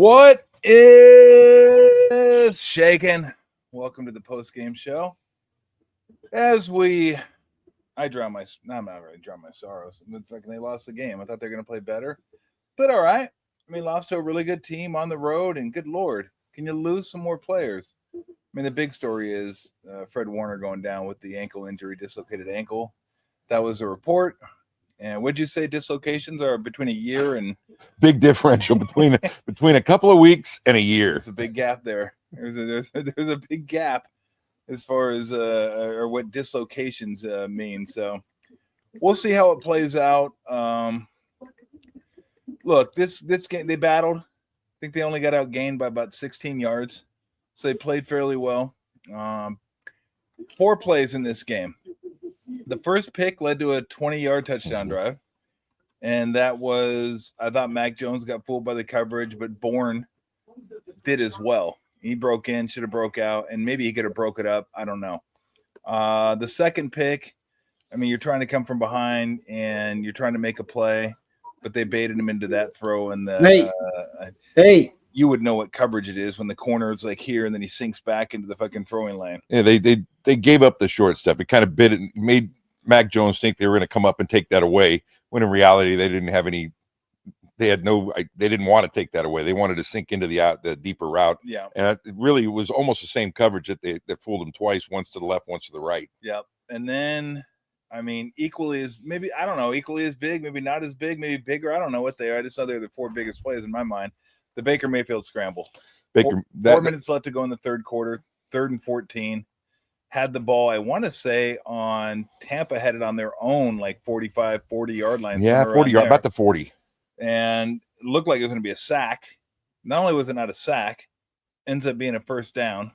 What is shaking? Welcome to the post-game show. I drown my, no, I'm not really drown my sorrows. It's like they lost the game. I thought they were going to play better, but all right. I mean, lost to a really good team on the road, and good Lord, can you lose some more players? I mean, the big story is Fred Warner going down with the ankle injury, dislocated ankle. That was a report. And what'd you say dislocations are between a year and big differential between a couple of weeks and a year? There's a big gap there. There's a big gap as far as or what dislocations mean. So we'll see how it plays out. Look, this game they battled. I think they only got outgained by about 16 yards. So they played fairly well. 4 plays in this game. The first pick led to a 20-yard touchdown drive. And that was, I thought Mac Jones got fooled by the coverage, but Bourne did as well. He broke in, should have broke out, and maybe he could have broke it up. I don't know. The second pick, I mean, you're trying to come from behind and you're trying to make a play, but they baited him into that throw. And you would know what coverage it is when the corner is like here and then he sinks back into the fucking throwing lane. Yeah, they gave up the short stuff. It kind of made Mac Jones think they were going to come up and take that away, when in reality they didn't have any. They didn't want to take that away. They wanted to sink into the deeper route. Yeah, and it really was almost the same coverage that fooled them twice, once to the left, once to the right. Yep. And then, I mean, equally as big, maybe not as big, maybe bigger. I don't know what they are. I just know they're the 4 biggest plays in my mind. The Baker Mayfield scramble. 4 minutes left to go in the third quarter, 3rd and 14. Had the ball, I want to say, on Tampa, had it on their own, like 45, 40-yard line. Yeah, 40 yard, about the 40. And it looked like it was going to be a sack. Not only was it not a sack, ends up being a first down.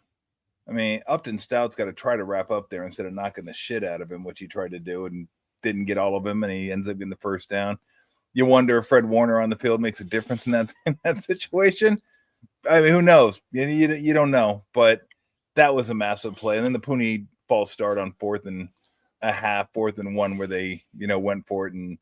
I mean, Upton Stout's got to try to wrap up there instead of knocking the shit out of him, which he tried to do and didn't get all of him, and he ends up getting the first down. You wonder if Fred Warner on the field makes a difference in that situation. I mean, who knows? You don't know, but that was a massive play. And then the Pooney false start on 4th and 1, where they, went for it and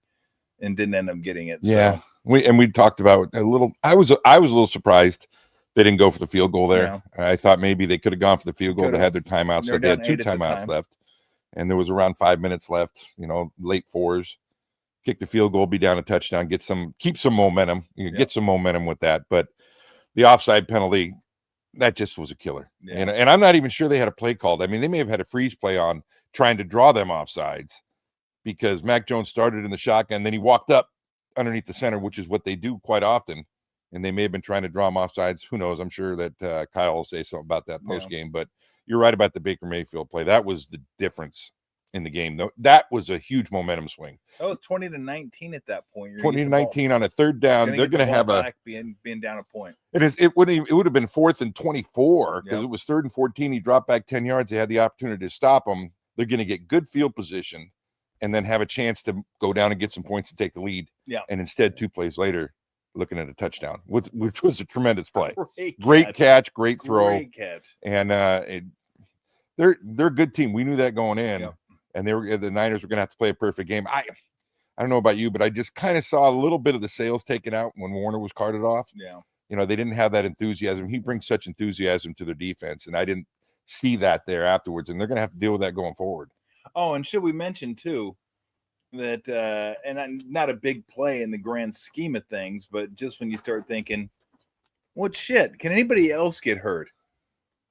didn't end up getting it. Yeah. So. We talked about a little. I was a little surprised they didn't go for the field goal there. Yeah. I thought maybe they could have gone for the field goal. They had their timeouts. So they had 2 timeouts left, and there was around 5 minutes left. Late 4s. Kick the field goal, be down a touchdown, keep some momentum. Get some momentum with that. But the offside penalty, that just was a killer. Yeah. And I'm not even sure they had a play called. I mean, they may have had a freeze play on trying to draw them offsides, because Mac Jones started in the shotgun, then he walked up underneath the center, which is what they do quite often. And they may have been trying to draw him offsides. Who knows? I'm sure that Kyle will say something about that post game. But you're right about the Baker Mayfield play. That was the difference in the game. That was a huge momentum swing. That was 20-19 at that point. 20-19 on a 3rd down. They're going to have being down a point. It would have been 4th and 24, because it was 3rd and 14. He dropped back 10 yards. They had the opportunity to stop him. They're going to get good field position and then have a chance to go down and get some points to take the lead. Yeah. And instead, 2 plays later, looking at a touchdown, which was a tremendous play. Great catch, great throw. Great catch. And they're a good team. We knew that going in. Yeah. And the Niners were going to have to play a perfect game. I don't know about you, but I just kind of saw a little bit of the sails taken out when Warner was carted off. Yeah. They didn't have that enthusiasm. He brings such enthusiasm to their defense, and I didn't see that there afterwards, and they're going to have to deal with that going forward. Oh, and should we mention, too, that and not a big play in the grand scheme of things, but just when you start thinking, what shit? Can anybody else get hurt?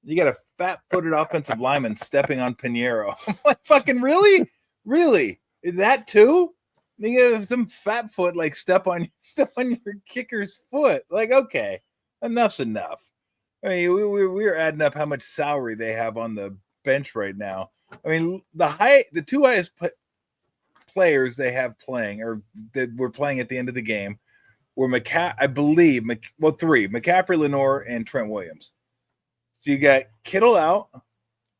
You got a fat-footed offensive lineman stepping on Pinheiro. I'm like, fucking really? Really? That too? You have some fat foot like step on your kicker's foot. Like, okay, enough's enough. I mean, we're adding up how much salary they have on the bench right now. I mean, the 2 highest players they have playing, or that were playing at the end of the game, were 3: McCaffrey, Lenore, and Trent Williams. So you got Kittle out,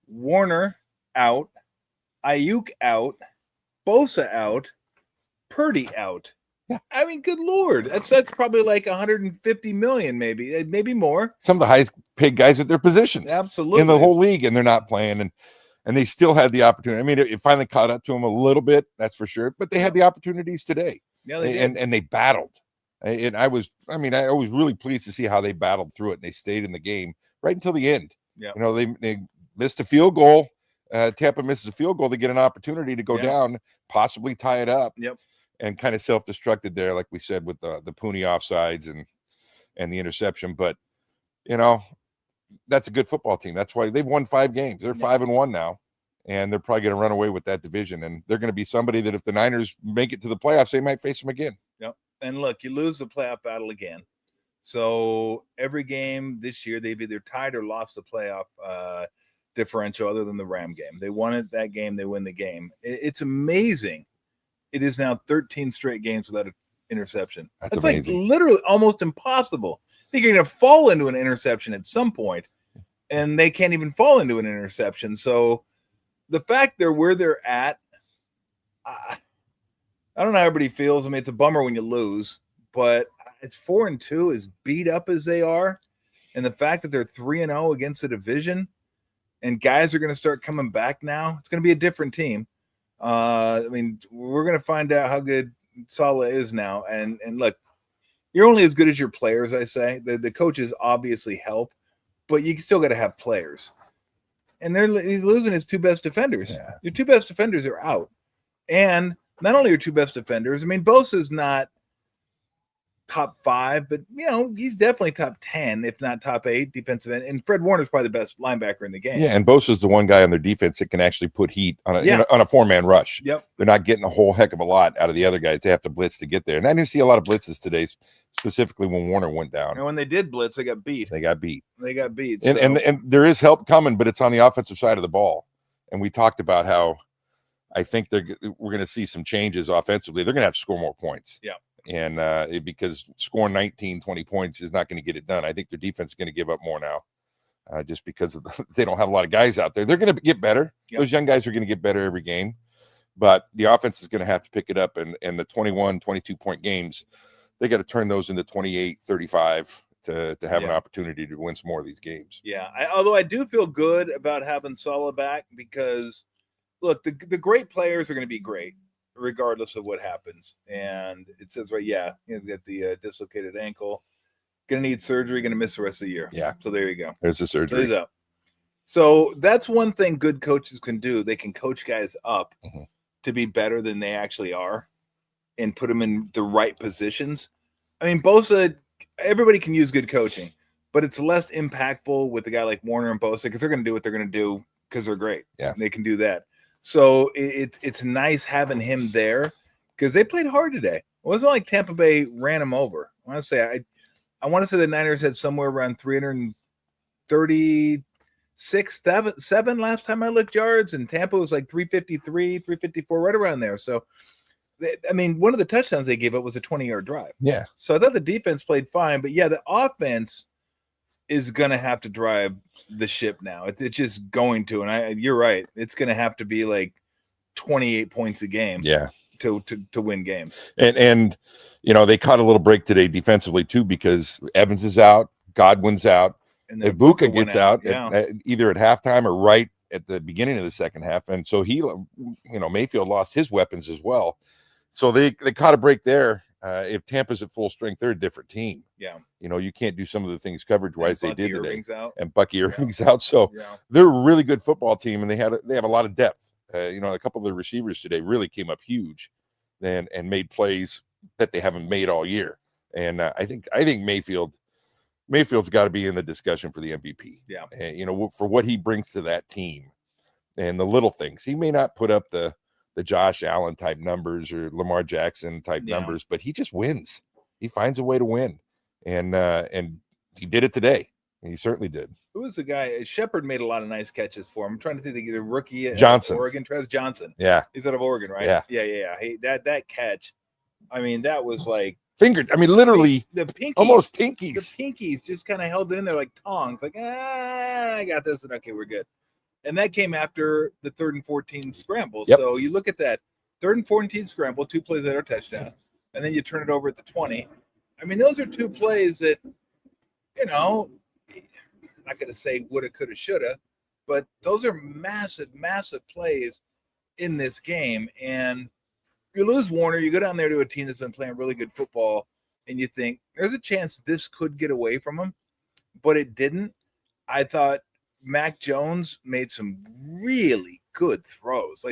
Warner out, Ayuk out, Bosa out, Purdy out. Yeah. I mean, good Lord. That's probably like $150 million, maybe more. Some of the highest paid guys at their positions. Absolutely. In the whole league, and they're not playing. And they still had the opportunity. I mean, it finally caught up to them a little bit, that's for sure. But they had the opportunities today. Yeah, they did. And they battled. And I was really pleased to see how they battled through it, and they stayed in the game right until the end. Yeah. They missed a field goal. Tampa misses a field goal. They get an opportunity to go down, possibly tie it up. Yep. And kind of self-destructed there, like we said, with the Pooney offsides and the interception. But, that's a good football team. That's why they've won 5 games. They're 5-1 now. And they're probably going to run away with that division. And they're going to be somebody that if the Niners make it to the playoffs, they might face them again. Yep. And look, you lose the playoff battle again. So every game this year, they've either tied or lost the playoff differential other than the Ram game. They won it that game. They win the game. It's amazing. It is now 13 straight games without an interception. That's like literally almost impossible. I think you're going to fall into an interception at some point, and they can't even fall into an interception. So the fact they're where they're at, I don't know how everybody feels. I mean, it's a bummer when you lose, but it's 4-2, as beat up as they are, and the fact that they're 3-0 against the division, and guys are going to start coming back now. It's going to be a different team. I mean, we're going to find out how good Saleh is now. And look, you're only as good as your players, I say. The coaches obviously help, but you still got to have players. And he's losing his 2 best defenders. Yeah. Your 2 best defenders are out. And not only your 2 best defenders, I mean, Bosa's not top 5, but he's definitely top 10, if not top 8 defensive end. And Fred Warner's probably the best linebacker in the game. Yeah, and Bosa's the one guy on their defense that can actually put heat on a on a 4-man rush. Yep. They're not getting a whole heck of a lot out of the other guys. They have to blitz to get there. And I didn't see a lot of blitzes today, specifically when Warner went down. And when they did blitz, they got beat. They got beat. So. And there is help coming, but it's on the offensive side of the ball. And we talked about how I think we're going to see some changes offensively. They're going to have to score more points. Yeah. And because scoring 19, 20 points is not going to get it done. I think their defense is going to give up more now just because they don't have a lot of guys out there. They're going to get better. Yep. Those young guys are going to get better every game. But the offense is going to have to pick it up. And the 21, 22-point games, they got to turn those into 28, 35 to have an opportunity to win some more of these games. Yeah, although I do feel good about having Saleh back because, look, the great players are going to be great regardless of what happens. And it says right, you got the dislocated ankle, gonna need surgery, gonna miss the rest of the year. Yeah. So there you go. There's the surgery. So that's one thing good coaches can do. They can coach guys up to be better than they actually are and put them in the right positions. I mean, Bosa, everybody can use good coaching, but it's less impactful with a guy like Warner and Bosa because they're going to do what they're going to do because they're great. Yeah. And they can do that. So it's nice having him there because they played hard today. It wasn't like Tampa Bay ran them over. I want to say the Niners had somewhere around 336, 7 last time I looked yards, and Tampa was like 353, 354, right around there. So, I mean, one of the touchdowns they gave up was a 20-yard drive. Yeah. So I thought the defense played fine, but the offense is going to have to drive the ship now. It's just going to, and you're right. It's going to have to be like 28 points a game. Yeah. To win games. And they caught a little break today defensively too because Evans is out, Godwin's out, and Ibuka gets out either at halftime or right at the beginning of the second half, and so Mayfield lost his weapons as well. So they caught a break there. If Tampa's at full strength, they're a different team. Yeah. You can't do some of the things coverage-wise they did today. And Bucky Irving's out. So they're a really good football team, and they have a lot of depth. A couple of the receivers today really came up huge and made plays that they haven't made all year. And I think Mayfield's got to be in the discussion for the MVP. Yeah. And, for what he brings to that team and the little things. He may not put up the Josh Allen type numbers or Lamar Jackson type numbers, but he just wins. He finds a way to win. And he did it today. He certainly did. Who was the guy? Shepard made a lot of nice catches for him. I'm trying to think of the rookie Johnson. Oregon, Trez Johnson. Yeah. He's out of Oregon, right? Yeah. Yeah. Hey, that catch. I mean, that was like fingered. I mean, literally the pinkies, almost pinkies. The pinkies just kind of held it in there like tongs. Like, I got this, and okay, we're good. And that came after the 3rd and 14 scramble. Yep. So you look at that 3rd and 14 scramble, 2 plays that are touchdown, and then you turn it over at the 20. I mean, those are 2 plays that, I'm not going to say woulda, coulda, shoulda, but those are massive, massive plays in this game. And you lose Warner, you go down there to a team that's been playing really good football. and you think there's a chance this could get away from them, but it didn't. I thought Mac Jones made some really good throws,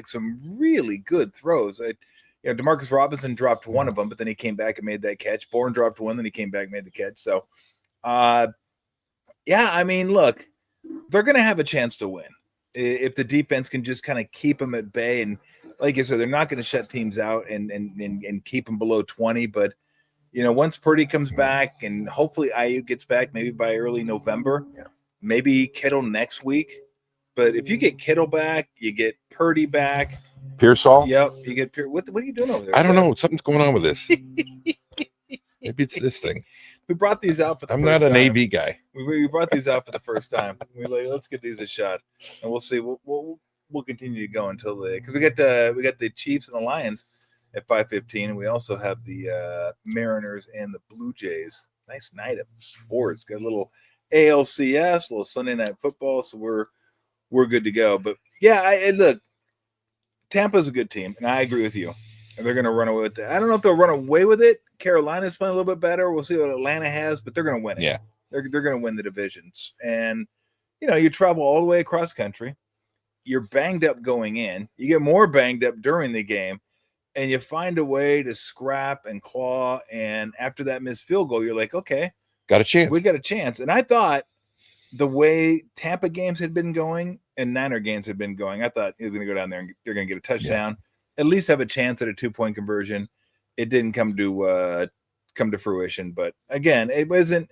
DeMarcus Robinson dropped one of them, but then he came back and made that catch. Bourne dropped one, then he came back and made the catch. So, I mean, look, they're going to have a chance to win if the defense can just kind of keep them at bay. And like I said, they're not going to shut teams out and keep them below 20. But, once Purdy comes back and hopefully IU gets back maybe by early November, maybe Kittle next week. But if you get Kittle back, you get Purdy back. Pearsall? Yep, you get What are you doing over there? I don't know. Something's going on with this. Maybe it's this thing. We brought these out for the I'm first not an time. AV guy. We brought these out for the first time. We're like, let's get these a shot, and we'll see. We'll continue to go until because we got the Chiefs and the Lions at 5:15, and we also have the Mariners and the Blue Jays. Nice night of sports. Got a little ALCS, a little Sunday night football, so we're good to go. But look, Tampa's a good team, and I agree with you. And they're going to run away with it. I don't know if they'll run away with it. Carolina's playing a little bit better. We'll see what Atlanta has, but they're going to win it. Yeah. They're going to win the divisions. And, you travel all the way across country. You're banged up going in. You get more banged up during the game, and you find a way to scrap and claw. And after that missed field goal, you're like, okay. Got a chance. We got a chance. And I thought the way Tampa games had been going and Niner games had been going, I thought he was going to go down there and they're going to get a touchdown. Yeah. At least have a chance at a 2-point conversion. It didn't come to fruition, but again, it wasn't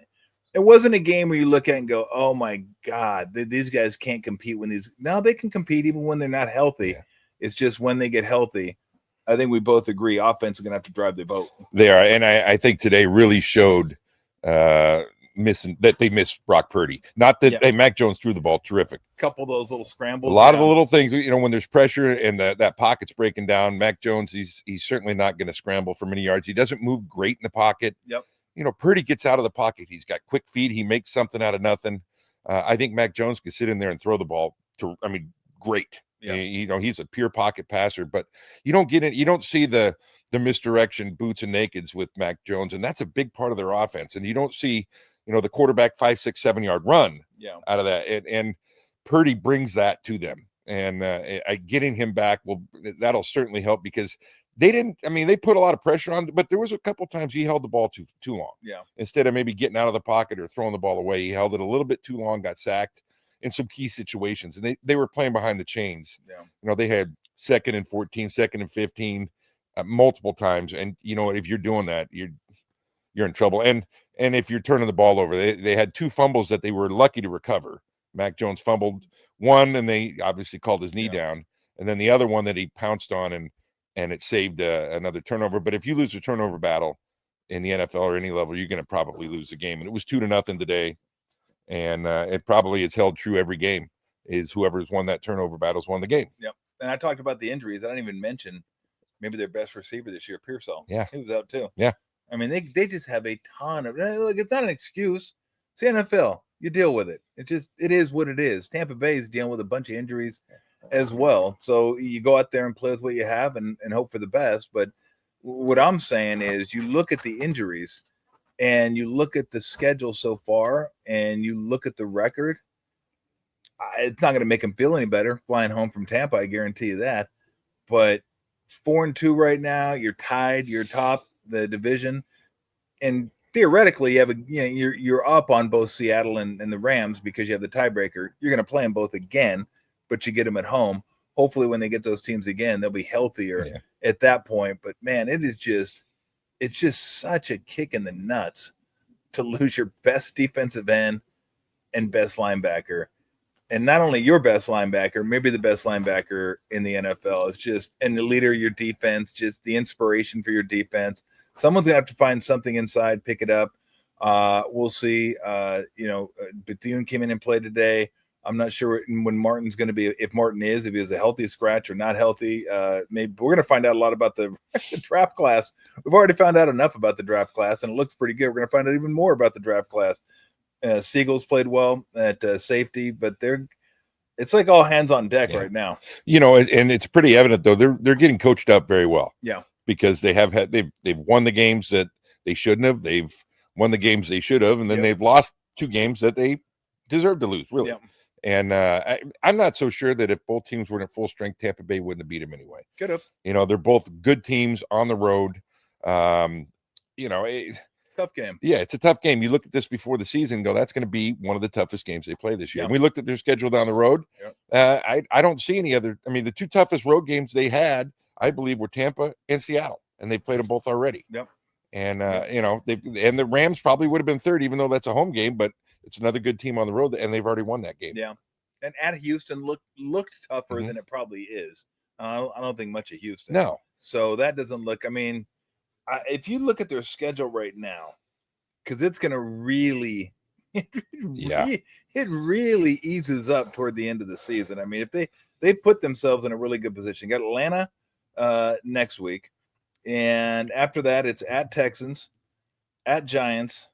a game where you look at and go, "Oh my God, these guys can't compete when these." Now they can compete even when they're not healthy. Yeah. It's just when they get healthy. I think we both agree offense is going to have to drive the boat. They are, and I think today really showed they missed Brock Purdy. Not that Mac Jones threw the ball terrific. A couple of those little scrambles. A lot of the little things, when there's pressure and that pocket's breaking down, Mac Jones, he's certainly not going to scramble for many yards. He doesn't move great in the pocket. Yep. Purdy gets out of the pocket. He's got quick feet. He makes something out of nothing. I think Mac Jones could sit in there and throw the ball great. Yeah. He's a pure pocket passer, but you don't see the misdirection boots and nakeds with Mac Jones, and that's a big part of their offense. And you don't see the quarterback 5, 6, 7 yard run out of that. And Purdy brings that to them. And getting him back that'll certainly help because they put a lot of pressure on, but there was a couple times he held the ball too long. Yeah. Instead of maybe getting out of the pocket or throwing the ball away, he held it a little bit too long, got sacked in some key situations. And they were playing behind the chains. Yeah. They had 2nd and 14, 2nd and 15 multiple times. And if you're doing that, you're in trouble. And if you're turning the ball over, they had 2 fumbles that they were lucky to recover. Mac Jones fumbled one, and they obviously called his knee down. And then the other one that he pounced on, and it saved another turnover. But if you lose a turnover battle in the NFL or any level, you're going to probably lose the game. And it was 2-0 today. And it probably is held true every game, is whoever's won that turnover battle's won the game. Yep. And I talked about the injuries. I didn't even mention maybe their best receiver this year, Pearsall. Yeah. He was out too. Yeah. I mean, they just have a ton of. Look, it's not an excuse. It's the NFL. You deal with it. It is what it is. Tampa Bay is dealing with a bunch of injuries as well. So you go out there and play with what you have and hope for the best. But what I'm saying is you look at the injuries and you look at the schedule so far and you look at the record. It's not going to make them feel any better flying home from Tampa. I guarantee you that. But 4-2 right now, you're tied. You're top the division, and theoretically, you have you're up on both Seattle and the Rams because you have the tiebreaker. You're going to play them both again, but you get them at home. Hopefully, when they get those teams again, they'll be healthier at that point. But man, it's just such a kick in the nuts to lose your best defensive end and best linebacker. And not only your best linebacker, maybe the best linebacker in the NFL. It's just, and the leader of your defense, just the inspiration for your defense. Someone's going to have to find something inside, pick it up. We'll see. Bethune came in and played today. I'm not sure when Martin's going to be, if he was a healthy scratch or not healthy. Maybe we're going to find out a lot about the draft class. We've already found out enough about the draft class, and it looks pretty good. We're going to find out even more about the draft class. Siegel's played well at safety, but it's like all hands on deck right now. And it's pretty evident though they're getting coached up very well. Yeah, because they've won the games that they shouldn't have. They've won the games they should have, and then they've lost 2 games that they deserve to lose, really. And I'm not so sure that if both teams were in full strength, Tampa Bay wouldn't have beat them anyway. Could have. They're both good teams on the road. Tough game. Yeah, it's a tough game. You look at this before the season and go, that's going to be one of the toughest games they play this year. And we looked at their schedule down the road. I don't see any other. I mean, the 2 toughest road games they had, I believe, were Tampa and Seattle, and they played them both already. And and the Rams probably would have been third, even though that's a home game, but it's another good team on the road, and they've already won that game. And at Houston looked tougher than it probably is. I don't think much of Houston. No. So that doesn't look. I mean, if you look at their schedule right now, because it's going to really, it really eases up toward the end of the season. I mean, if they put themselves in a really good position, got Atlanta next week, and after that, it's at Texans, at Giants,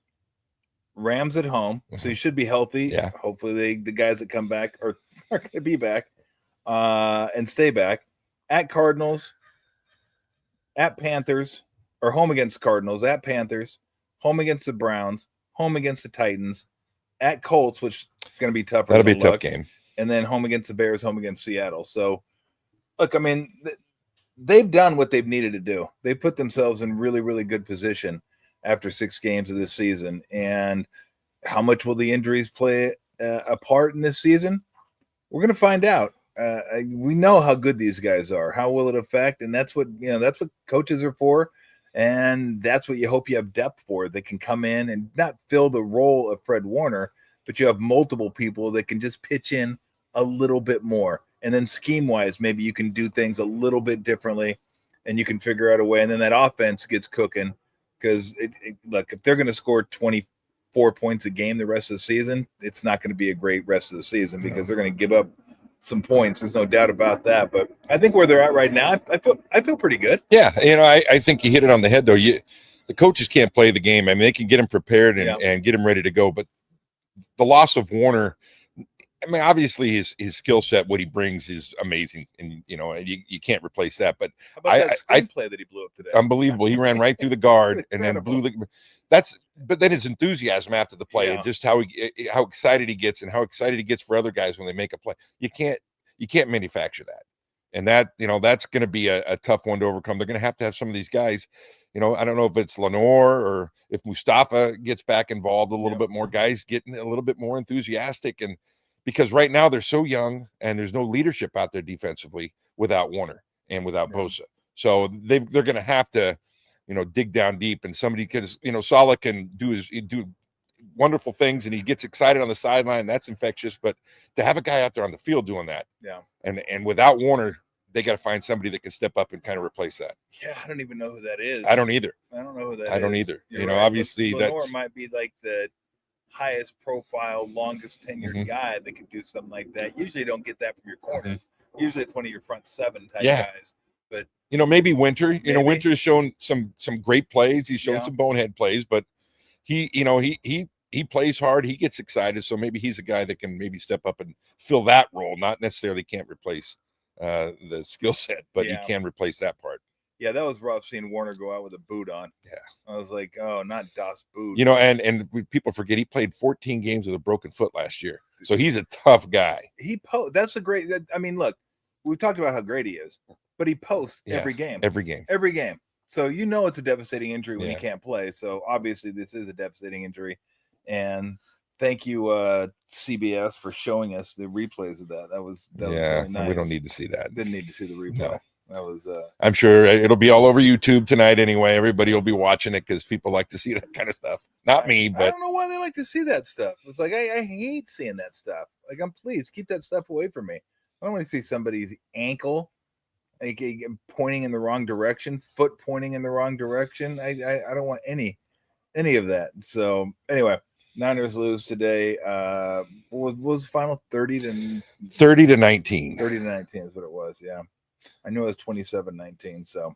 Rams at home, so you should be healthy. Hopefully, the guys that come back are going to be back and stay back. At Cardinals, at Panthers, or home against Cardinals, at Panthers, home against the Browns, home against the Titans, at Colts, which is going to be tougher. That'll be a tough game. And then home against the Bears, home against Seattle. So, look, I mean, they've done what they've needed to do. They put themselves in really, really good position after 6 games of this season. And how much will the injuries play a part in this season? We're going to find out. We know how good these guys are. How will it affect? And that's what coaches are for. And that's what you hope you have depth for. They can come in and not fill the role of Fred Warner, but you have multiple people that can just pitch in a little bit more. And then scheme-wise, maybe you can do things a little bit differently and you can figure out a way. And then that offense gets cooking. Because, look, if they're going to score 24 points a game the rest of the season, it's not going to be a great rest of the season because they're going to give up some points. There's no doubt about that. But I think where they're at right now, I feel pretty good. Yeah, I think you hit it on the head, though. The coaches can't play the game. I mean, they can get them prepared and get them ready to go. But the loss of Warner, I mean, obviously his skill set, what he brings is amazing, and you can't replace that. But how about that screenplay that he blew up today? Unbelievable. He ran right through the guard and then blew the. But then his enthusiasm after the play and just how excited he gets and how excited he gets for other guys when they make a play. You can't manufacture that, and that's going to be a tough one to overcome. They're going to have some of these guys. I don't know if it's Lenore or if Mustafa gets back involved a little bit more. Guys getting a little bit more enthusiastic and. Because right now they're so young and there's no leadership out there defensively without Warner and without Bosa. So they're going to have to, dig down deep and somebody because, Saleh can do wonderful things and he gets excited on the sideline. That's infectious. But to have a guy out there on the field doing that and without Warner, they got to find somebody that can step up and kind of replace that. Yeah, I don't even know who that is. I don't either. I don't know who that is. I don't either. You're right. Obviously Lenore that's might be like the highest profile, longest tenured guy that could do something like that. Usually you don't get that from your corners. Usually it's one of your front 7 type guys. But maybe Winter. Winter's shown some great plays. He's shown some bonehead plays, but he plays hard. He gets excited. So maybe he's a guy that can maybe step up and fill that role. Not necessarily can't replace the skill set, but he can replace that part. Yeah, that was rough seeing Warner go out with a boot on. Yeah. I was like, oh, not Das Boot. And people forget he played 14 games with a broken foot last year. So he's a tough guy. That's a great – I mean, look, we've talked about how great he is, but he posts every game. Every game. Every game. So it's a devastating injury when he can't play. So obviously this is a devastating injury. And thank you, CBS, for showing us the replays of that. That was really nice. We don't need to see that. Didn't need to see the replay. No. That was I'm sure it'll be all over YouTube tonight anyway. Everybody will be watching it because people like to see that kind of stuff. Not me, but I don't know why they like to see that stuff. It's like I hate seeing that stuff. Like please keep that stuff away from me. I don't want to see somebody's ankle pointing in the wrong direction, foot pointing in the wrong direction. I don't want any of that. So anyway, Niners lose today. What was the final 30 to 19? 30 to 19 is what it was. Yeah. I knew it was 27-19. So,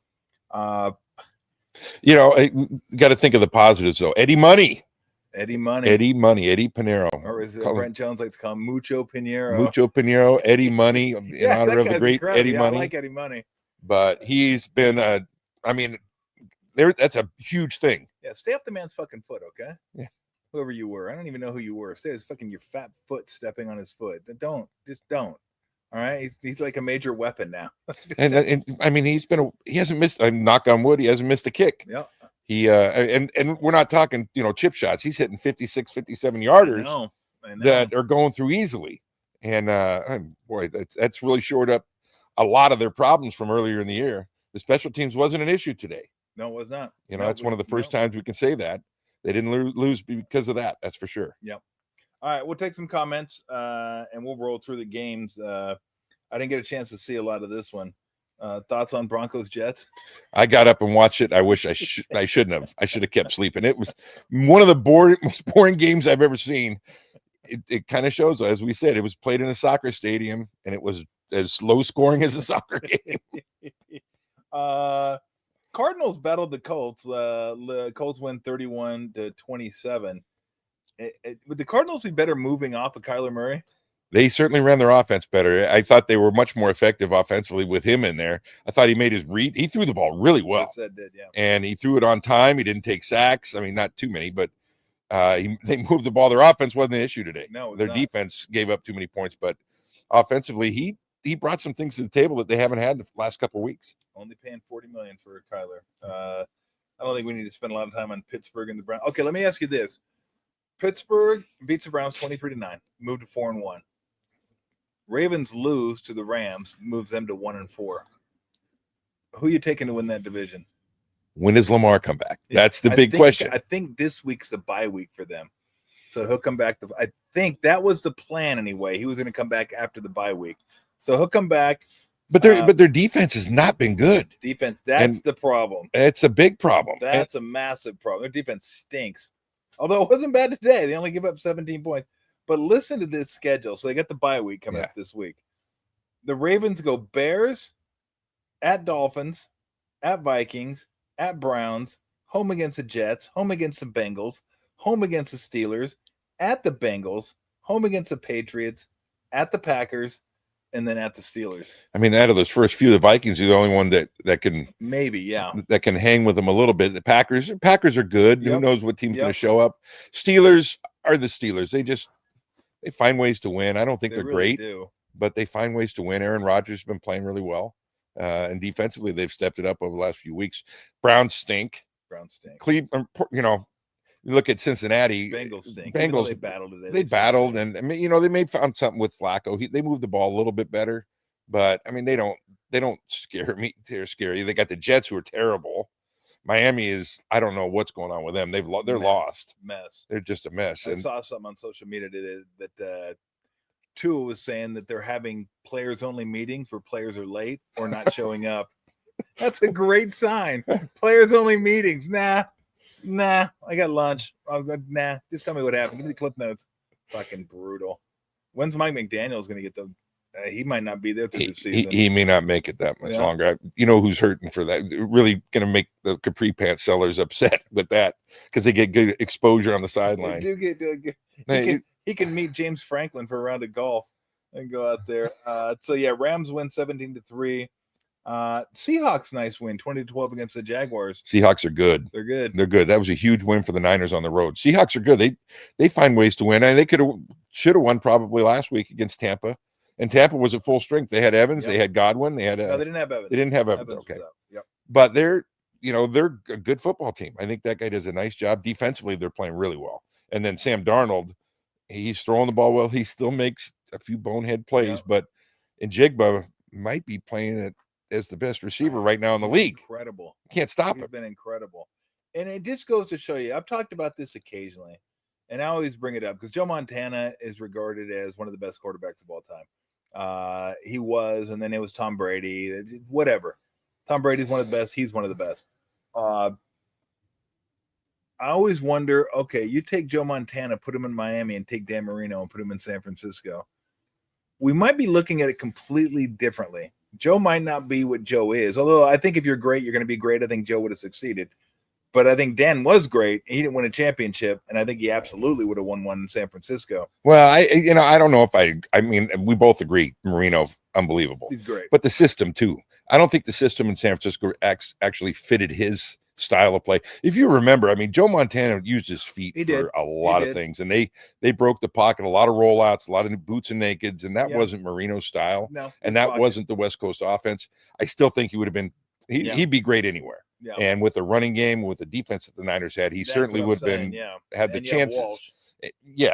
you got to think of the positives though. Eddie Money, Eddie Pinheiro, or is it Brent Jones likes to call him Mucho Pinheiro? Eddie Money, in honor of the great Eddie Money. I like Eddie Money, but he's been, that's a huge thing. Yeah, stay off the man's fucking foot, okay? Yeah. Whoever you were. I don't even know who you were. Stay his fucking your fat foot stepping on his foot. Don't. Just don't. All right? He's like a major weapon now. and I mean, he hasn't missed, knock on wood, he hasn't missed a kick. Yeah. He and we're not talking, chip shots. He's hitting 56, 57 yarders I know. that are going through easily. And boy, that's really shored up a lot of their problems from earlier in the year. The special teams wasn't an issue today. No, it was not. That's one of the first times we can say that. They didn't lose because of that. That's for sure. Yep. All right, we'll take some comments and we'll roll through the games. I didn't get a chance to see a lot of this one. Thoughts on Broncos Jets? I got up and watched it. I wish I shouldn't have. I should have kept sleeping. It was one of the most boring games I've ever seen. It kind of shows, as we said, it was played in a soccer stadium and it was as low scoring as a soccer game. Cardinals battled the Colts. The Colts win 31-27. Would the Cardinals be better moving off of Kyler Murray? They certainly ran their offense better. I thought they were much more effective offensively with him in there. I thought he made his read. He threw the ball really well. Yes, did, yeah. And he threw it on time. He didn't take sacks. I mean, not too many, but they moved the ball. Their offense wasn't the issue today. No, their defense gave up too many points, but offensively, he brought some things to the table that they haven't had the last couple of weeks. Only paying $40 million for Kyler. I don't think we need to spend a lot of time on Pittsburgh and the Browns. Okay, let me ask you this: Pittsburgh beats the Browns 23-9, moved to 4-1. Ravens lose to the Rams, moves them to 1-4. Who are you taking to win that division? When does Lamar come back? That's the big question. I think this week's the bye week for them. So he'll come back. I think that was the plan anyway. He was going to come back after the bye week. So he'll come back. But their defense has not been good. That's the problem. It's a big problem. That's a massive problem. Their defense stinks. Although it wasn't bad today. They only give up 17 points. But listen to this schedule. So they got the bye week coming up this week. The Ravens go Bears, at Dolphins, at Vikings, at Browns, home against the Jets, home against the Bengals, home against the Steelers, at the Bengals, home against the Patriots, at the Packers, and then at the Steelers. I mean, out of those first few, the Vikings are the only one that can that can hang with them a little bit. The Packers are good. Who knows what team's going to show up? Steelers are the Steelers. They find ways to win. I don't think they're really great, but they find ways to win. Aaron Rodgers has been playing really well, and defensively they've stepped it up over the last few weeks. Browns stink. Cleveland, you look at Cincinnati. Bengals stink. Bengals, they battled today. They battled, and I mean, they found something with Flacco. They moved the ball a little bit better, but I mean, they don't scare me. They're scary. They got the Jets, who are terrible. Miami is, I don't know what's going on with them. They're lost. Mess. They're just a mess. I saw something on social media today that Tua was saying that they're having players-only meetings where players are late or not showing up. That's a great sign. Players-only meetings. Nah, I got lunch. Nah, just tell me what happened. Give me the clip notes. Fucking brutal. When's Mike McDaniel's going to get the he might not be there through the season. He may not make it that much longer. You know who's hurting for that? Really going to make the capri pants sellers upset with that because they get good exposure on the sideline. They do get he can meet James Franklin for a round of golf and go out there. So yeah, Rams win 17-3. Seahawks nice win 20-12 against the Jaguars. Seahawks are good. They're good. That was a huge win for the Niners on the road. Seahawks are good. They find ways to win. And they should have won probably last week against Tampa. And Tampa was at full strength. They had Evans. They had Godwin. They didn't have Evans. They didn't have Evans. Okay. Yep. But they're a good football team. I think that guy does a nice job. Defensively, they're playing really well. And then Sam Darnold, he's throwing the ball well. He still makes a few bonehead plays, but Njigba might be playing it as the best receiver right now in the league. Incredible. Can't stop him. He's been incredible. And it just goes to show you, I've talked about this occasionally, and I always bring it up because Joe Montana is regarded as one of the best quarterbacks of all time. He was, and then it was Tom Brady, whatever. Tom Brady's one of the best. He's one of the best. I always wonder, okay, you take Joe Montana, put him in Miami, and take Dan Marino and put him in San Francisco. We might be looking at it completely differently. Joe might not be what Joe is, although I think if you're great, you're going to be great. I think Joe would have succeeded. But I think Dan was great. He didn't win a championship, and I think he absolutely would have won one in San Francisco. Well, I don't know if I mean, we both agree Marino, unbelievable. He's great. But the system, too. I don't think the system in San Francisco actually fitted his style of play. If you remember, I mean, Joe Montana used his feet for a lot of things, and they broke the pocket, a lot of rollouts, a lot of boots and nakeds, and that wasn't Marino's style, and that wasn't the West Coast offense. I still think he would have been he'd be great anywhere. Yeah. And with the running game, with the defense that the Niners had, he certainly would have been had the chances.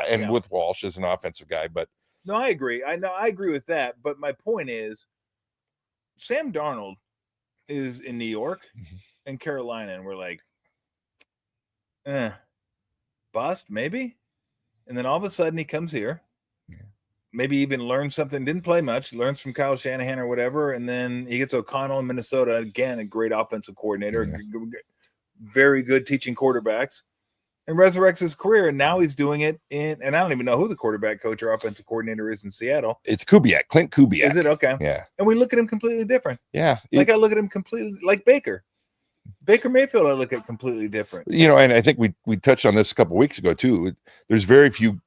And with Walsh as an offensive guy, but no, I agree. I agree with that. But my point is, Sam Darnold is in New York and Carolina, and we're like, bust maybe, and then all of a sudden he comes here. Maybe even learns something, didn't play much, learns from Kyle Shanahan or whatever, and then he gets O'Connell in Minnesota, again, a great offensive coordinator, very good teaching quarterbacks, and resurrects his career, and now he's doing it and I don't even know who the quarterback coach or offensive coordinator is in Seattle. It's Kubiak, Clint Kubiak. Is it? Okay. Yeah. And we look at him completely different. Yeah. Like I look at him completely like Baker Mayfield, I look at completely different. And I think we touched on this a couple of weeks ago too. There's very few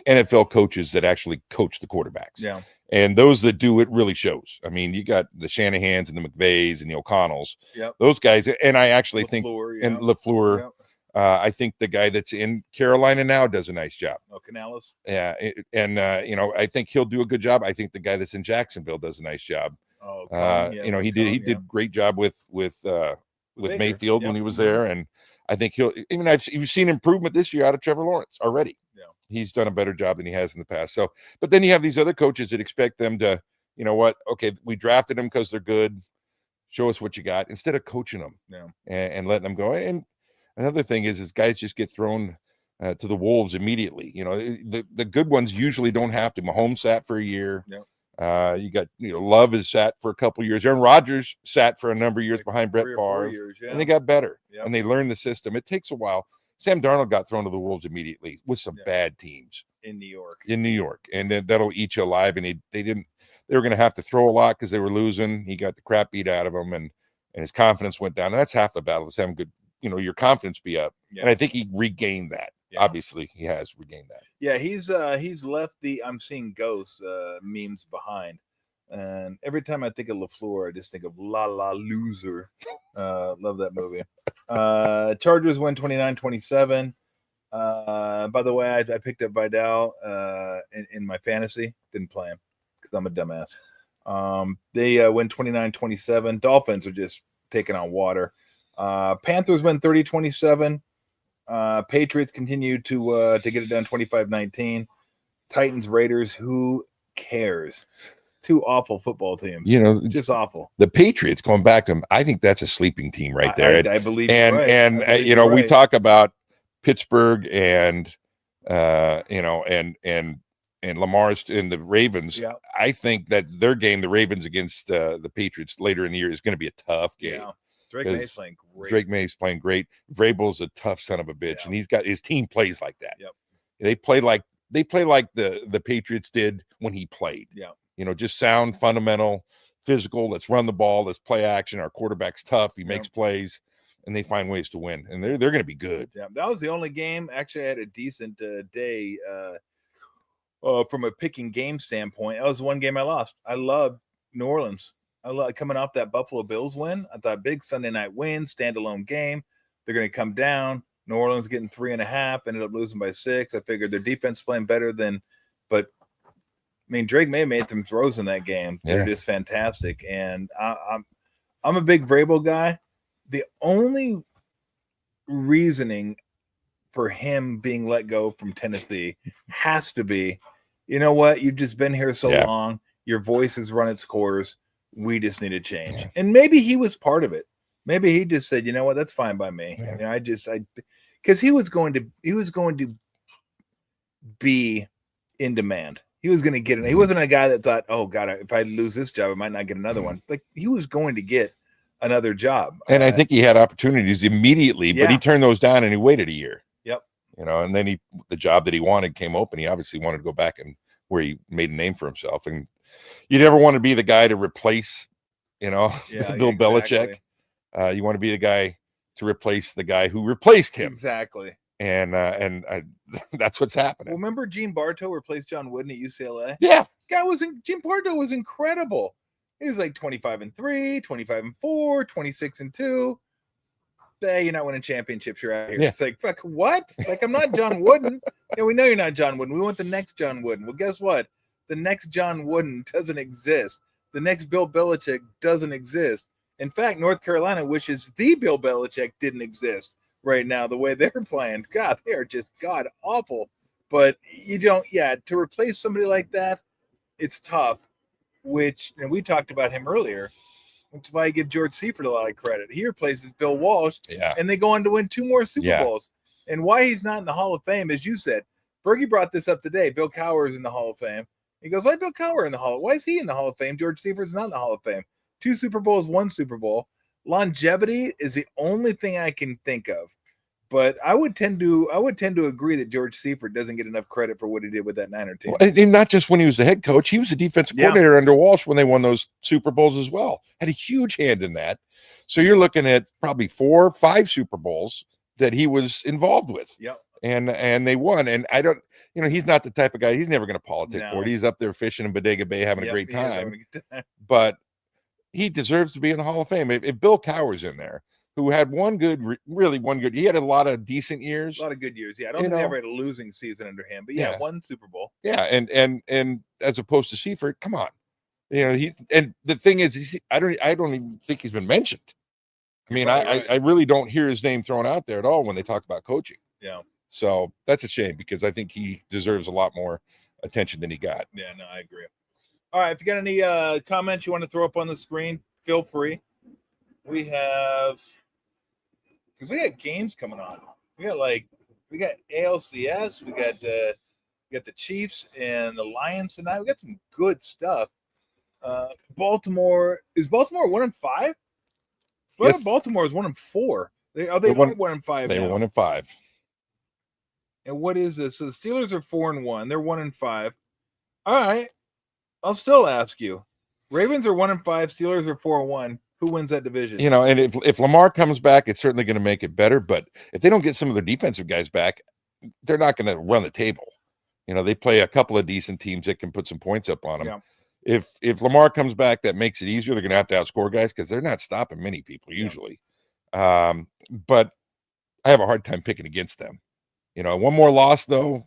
NFL coaches that actually coach the quarterbacks. Yeah. And those that do, it really shows. I mean, you got the Shanahans and the McVays and the O'Connells. Yep. Those guys, and I actually LaFleur, think and LaFleur, I think the guy that's in Carolina now does a nice job. Oh, Canales. Yeah. And I think he'll do a good job. I think the guy that's in Jacksonville does a nice job. Oh, he did great job with Mayfield when he was there. And I think you've seen improvement this year out of Trevor Lawrence already. Yeah. He's done a better job than he has in the past. So, but then you have these other coaches that expect them to, you know what? Okay, we drafted them because they're good. Show us what you got instead of coaching them and letting them go. And another thing is guys just get thrown to the wolves immediately. You know, the good ones usually don't have to. Mahomes sat for a year. Yeah. You got Love has sat for a couple of years. Aaron Rodgers sat for a number of years behind Brett Favre, and they got better and they learned the system. It takes a while. Sam Darnold got thrown to the wolves immediately with some bad teams in New York. And then that'll eat you alive. And they were going to have to throw a lot because they were losing. He got the crap beat out of him, and his confidence went down. And that's half the battle, is having good, your confidence be up. Yeah. And I think he regained that. Yeah. Obviously, he has regained that. Yeah, he's left the "I'm seeing ghosts" memes behind. And every time I think of LaFleur, I just think of La La Loser. Love that movie. Chargers win 29-27. By the way, I picked up Vidal in my fantasy. Didn't play him because I'm a dumbass. They win 29-27. Dolphins are just taking on water. Panthers win 30-27. Patriots continue to get it done 25-19. Titans, Raiders, who cares? Two awful football teams. Just awful. The Patriots, going back to them, I think that's a sleeping team right there. I believe and right. And we talk about Pittsburgh and Lamar's and the Ravens. Yeah. I think that their game, the Ravens against the Patriots later in the year, is going to be a tough game. Yeah. Drake May's playing great. Drake May's playing great. Vrabel's a tough son of a bitch, and he's got his team plays like that. Yep. They play like the Patriots did when he played. Yeah. Just sound, fundamental, physical. Let's run the ball. Let's play action. Our quarterback's tough. He makes plays, and they find ways to win. And they're going to be good. Yeah, that was the only game. Actually, I had a decent day from a picking game standpoint. That was the one game I lost. I love New Orleans. I love coming off that Buffalo Bills win. I thought big Sunday night win, standalone game. They're going to come down. New Orleans getting 3.5. Ended up losing by 6. I figured their defense playing better but. I mean, Drake May made some throws in that game. They're just fantastic. And I'm a big Vrabel guy. The only reasoning for him being let go from Tennessee has to be, you know what? You've just been here so long. Your voice has run its course. We just need a change. Yeah. And maybe he was part of it. Maybe he just said, you know what? That's fine by me. Yeah. Because he was going to be in demand. He was going to get it. He wasn't a guy that thought, oh, God, if I lose this job, I might not get another one. Like, he was going to get another job. And I think he had opportunities immediately, but he turned those down and he waited a year. Yep. And then the job that he wanted came open. He obviously wanted to go back and where he made a name for himself. And you never want to be the guy to replace, Bill Belichick. You want to be the guy to replace the guy who replaced him. Exactly. And that's what's happening. Well, remember Gene Bartow replaced John Wooden at UCLA? Yeah. Gene Bartow was incredible. He was like 25-3, 25-4, 26-2. Hey, you're not winning championships. You're out here. Yeah. It's like, fuck, what? Like, I'm not John Wooden. Yeah, we know you're not John Wooden. We want the next John Wooden. Well, guess what? The next John Wooden doesn't exist. The next Bill Belichick doesn't exist. In fact, North Carolina wishes the Bill Belichick didn't exist right now, the way they're playing. God, they are just god awful. But you don't, to replace somebody like that, it's tough, and we talked about him earlier. That's why I give George Seifert a lot of credit. He replaces Bill Walsh, and they go on to win 2 more Super Bowls. And why he's not in the Hall of Fame, as you said, Bergie brought this up today. Bill Cowher is in the Hall of Fame. He goes, why Bill Cowher in the Hall? Why is he in the Hall of Fame? George Seifert's not in the Hall of Fame. 2 Super Bowls, 1 Super Bowl. Longevity is the only thing I can think of. But I would tend to agree that George Seifert doesn't get enough credit for what he did with that Niner team. Well, and not just when he was the head coach, he was the defensive coordinator under Walsh when they won those Super Bowls as well. Had a huge hand in that. So you're looking at probably 4 or 5 Super Bowls that he was involved with. Yep. And they won. And I don't, he's not the type of guy. He's never going to politic for it. He's up there fishing in Bodega Bay, having a great time. But he deserves to be in the Hall of Fame. If Bill Cowher's in there, who had really one good. He had a lot of decent years. A lot of good years. Yeah, I don't think they ever had a losing season under him. But 1 Super Bowl. Yeah, and as opposed to Seifert, come on. And the thing is, I don't even think he's been mentioned. I mean, I really don't hear his name thrown out there at all when they talk about coaching. Yeah. So that's a shame because I think he deserves a lot more attention than he got. Yeah, no, I agree. All right, if you got any comments you want to throw up on the screen, feel free. We got games coming on. We got ALCS. We got the Chiefs and the Lions tonight. We got some good stuff. Baltimore is 1-5. Yes. Baltimore is 1-4. They 1-5. They were 1-5. And what is this? So the Steelers are 4-1. They're 1-5. All right. I'll still ask you. Ravens are 1-5. Steelers are 4-1. Who wins that division? And if Lamar comes back, it's certainly going to make it better. But if they don't get some of their defensive guys back, they're not going to run the table. They play a couple of decent teams that can put some points up on them. Yeah. If Lamar comes back, that makes it easier. They're going to have to outscore guys because they're not stopping many people usually. Yeah. But I have a hard time picking against them. One more loss though,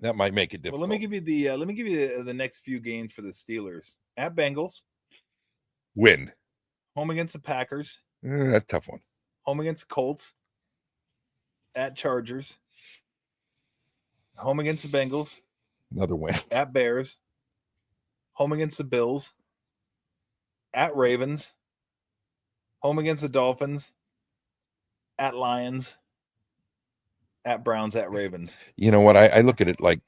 that might make it difficult. Well, let me give you the next few games for the Steelers. At Bengals. Win. Home against the Packers. That's a tough one. Home against the Colts. At Chargers. Home against the Bengals. Another win. At Bears. Home against the Bills. At Ravens. Home against the Dolphins. At Lions. At Browns. At Ravens. You know what? I look at it like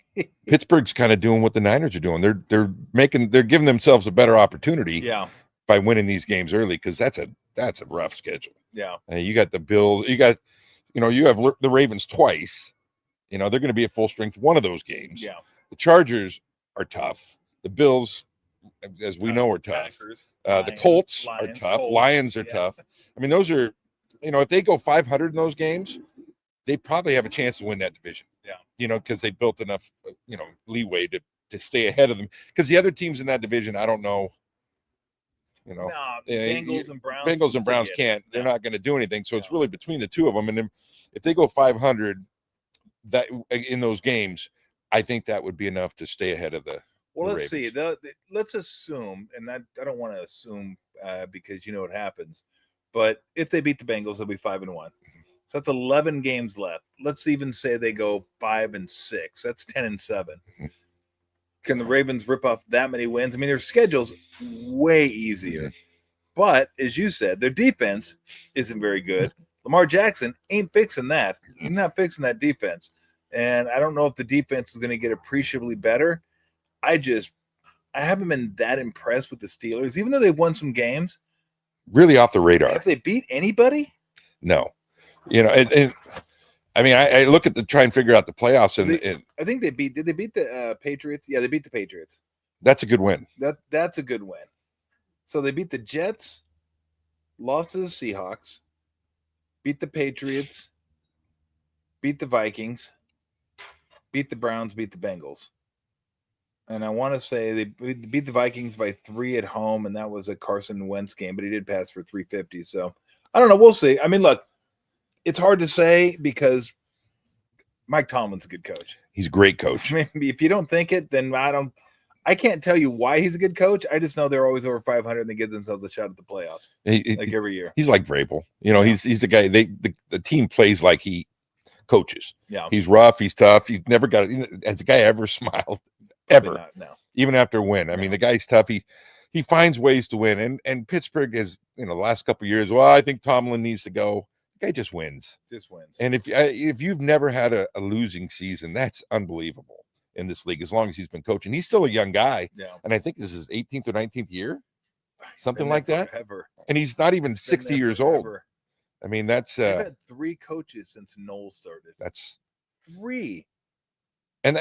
Pittsburgh's kind of doing what the Niners are doing. They're giving themselves a better opportunity. Yeah. By winning these games early, because that's a rough schedule. Yeah. You got the Bills. You have the Ravens twice. They're going to be at full strength one of those games. Yeah. The Chargers are tough. The Bills, as we know, are tough. Packers, the Colts are tough. Colts, Lions are tough. I mean, those are, if they go 500 in those games, they probably have a chance to win that division. Yeah. Because they built enough, leeway to stay ahead of them. Because the other teams in that division, I don't know. Bengals and Browns can't. They're not going to do anything. So it's really between the two of them. And then if they go 500 that in those games, I think that would be enough to stay ahead of the. Well, let's see. Let's assume, and I don't want to assume because what happens. But if they beat the Bengals, they'll be 5-1. So that's 11 games left. Let's even say they go 5-6. That's 10-7. Mm-hmm. Can the Ravens rip off that many wins? I mean, their schedule's way easier. But, as you said, their defense isn't very good. Lamar Jackson ain't fixing that. He's not fixing that defense. And I don't know if the defense is going to get appreciably better. I haven't been that impressed with the Steelers, even though they've won some games. Really off the radar. Have they beat anybody? No. I look at try and figure out the playoffs, and I think did they beat the Patriots? Yeah, they beat the Patriots. That's a good win. That's a good win. So they beat the Jets, lost to the Seahawks, beat the Patriots, beat the Vikings, beat the Browns, beat the Bengals. And I want to say they beat the Vikings by 3 at home, and that was a Carson Wentz game, but he did pass for 350. So I don't know. We'll see. I mean, look, it's hard to say because Mike Tomlin's a good coach. He's a great coach. Maybe if you don't think it, then I can't tell you why he's a good coach. I just know they're always over 500 and they give themselves a shot at the playoffs. Every year. He's like Vrabel. He's the guy. The team plays like he coaches. Yeah. He's rough. He's tough. He's never got. Has the guy ever smiled? Ever? Not, no. Even after a win. I mean, the guy's tough. He finds ways to win. And Pittsburgh has, the last couple of years, well, I think Tomlin needs to go. The guy just wins. And if you've never had a losing season, that's unbelievable in this league, as long as he's been coaching. He's still a young guy. Yeah. And I think this is his 18th or 19th year, something like that. Forever. And he's not even 60 years old. I mean, that's I've had 3 coaches since Noel started. That's 3. And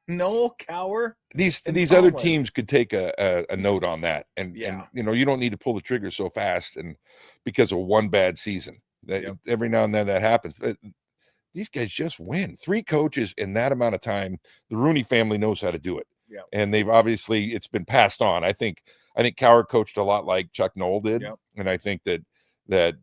Noel, Cowher, these other teams could take a note on that, and you don't need to pull the trigger so fast, and because of one bad season. Every now and then that happens, but these guys just win. 3 coaches in that amount of time. The Rooney family knows how to do it, and they've obviously it's been passed on. I think Cowher coached a lot like Chuck Noll did, and I think that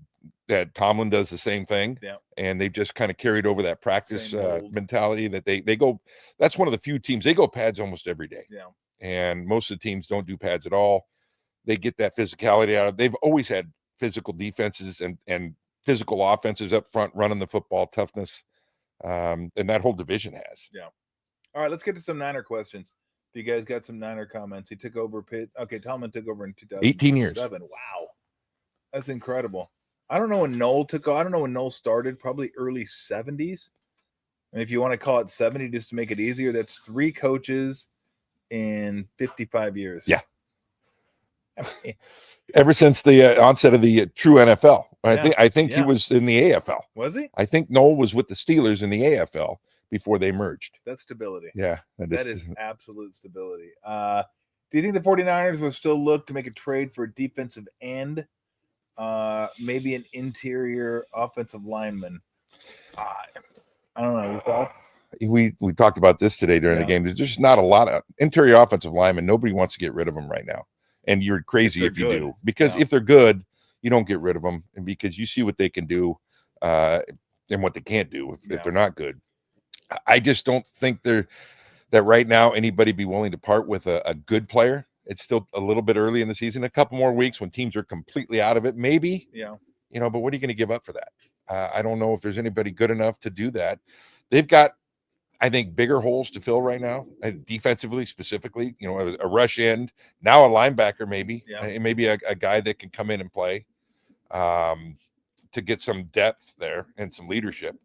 Tomlin does the same thing. And they've just kind of carried over that practice mentality that they go. That's one of the few teams they go pads almost every day. And most of the teams don't do pads at all. They get that physicality out of. They've always had physical defenses and physical offenses up front, running the football, toughness, and that whole division has. All right, let's get to some Niner questions. You guys got some Niner comments. He took over Pitt. Okay, Tomlin took over in 2007. 18 years. Wow, that's incredible. I don't know when Noel took over. I don't know when Noel started. Probably early 70s. And if you want to call it 70 just to make it easier, that's 3 coaches in 55 years. Yeah. Ever since the onset of the true NFL. I think he was in the AFL. Was he? I think Noel was with the Steelers in the AFL before they merged. That's stability. Yeah. That is absolute stability. Do you think the 49ers will still look to make a trade for a defensive end? Maybe an interior offensive lineman. I don't know. Your thoughts? We talked about this today during the game. There's just not a lot of interior offensive linemen. Nobody wants to get rid of them right now. And you're crazy if you do. Because if they're good, you don't get rid of them. And because you see what they can do and what they can't do if they're not good. I just don't think that right now anybody be willing to part with a good player. It's still a little bit early in the season. A couple more weeks when teams are completely out of it, maybe. But what are you going to give up for that? I don't know if there's anybody good enough to do that. They've got, I think, bigger holes to fill right now, defensively specifically. A rush end, now a linebacker maybe, maybe a guy that can come in and play to get some depth there and some leadership.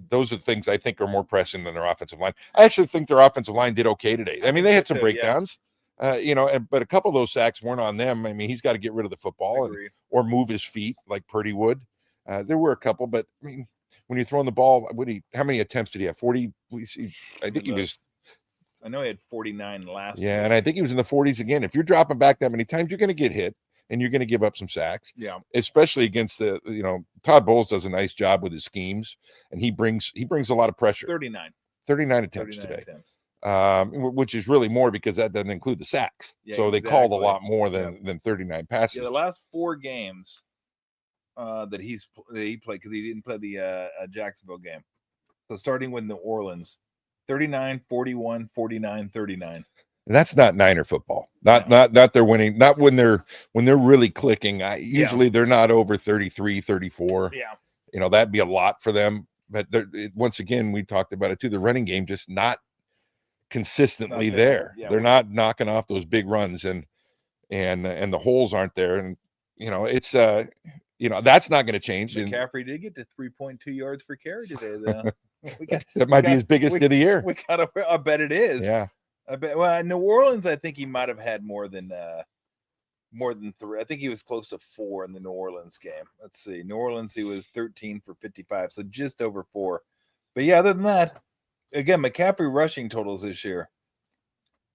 Those are the things I think are more pressing than their offensive line. I actually think their offensive line did okay today. I mean, they had some breakdowns. But a couple of those sacks weren't on them. I mean, he's got to get rid of the football or move his feet like Purdy would. There were a couple, but I mean, when you're throwing the ball, how many attempts did he have? 40. I think he was. I know he had 49 last. Yeah, week. And I think he was in the 40s again. If you're dropping back that many times, you're going to get hit and you're going to give up some sacks. Yeah, especially against Todd Bowles does a nice job with his schemes, and he brings a lot of pressure. 39 attempts today. Which is really more because that doesn't include the sacks. So they called a lot more than 39 passes. Yeah, the last 4 games that he played, because he didn't play the Jacksonville game. So starting with New Orleans, 39, 41, 49, 39. And that's not Niner football. Not they're winning. Not when they're really clicking. Usually they're not over 33, 34. Yeah. That'd be a lot for them. But once again, we talked about it too. The running game just not consistently there. They're not knocking off those big runs, and the holes aren't there, and it's that's not going to change. McCaffrey did get to 3.2 yards per carry today, though. That might be his biggest of the year. I bet it is. Yeah, I bet. Well, New Orleans, I think he might have had more than 3. I think he was close to 4 in the New Orleans game. Let's see, New Orleans, he was 13 for 55, so just over 4. But yeah, other than that. Again, McCaffrey rushing totals this year.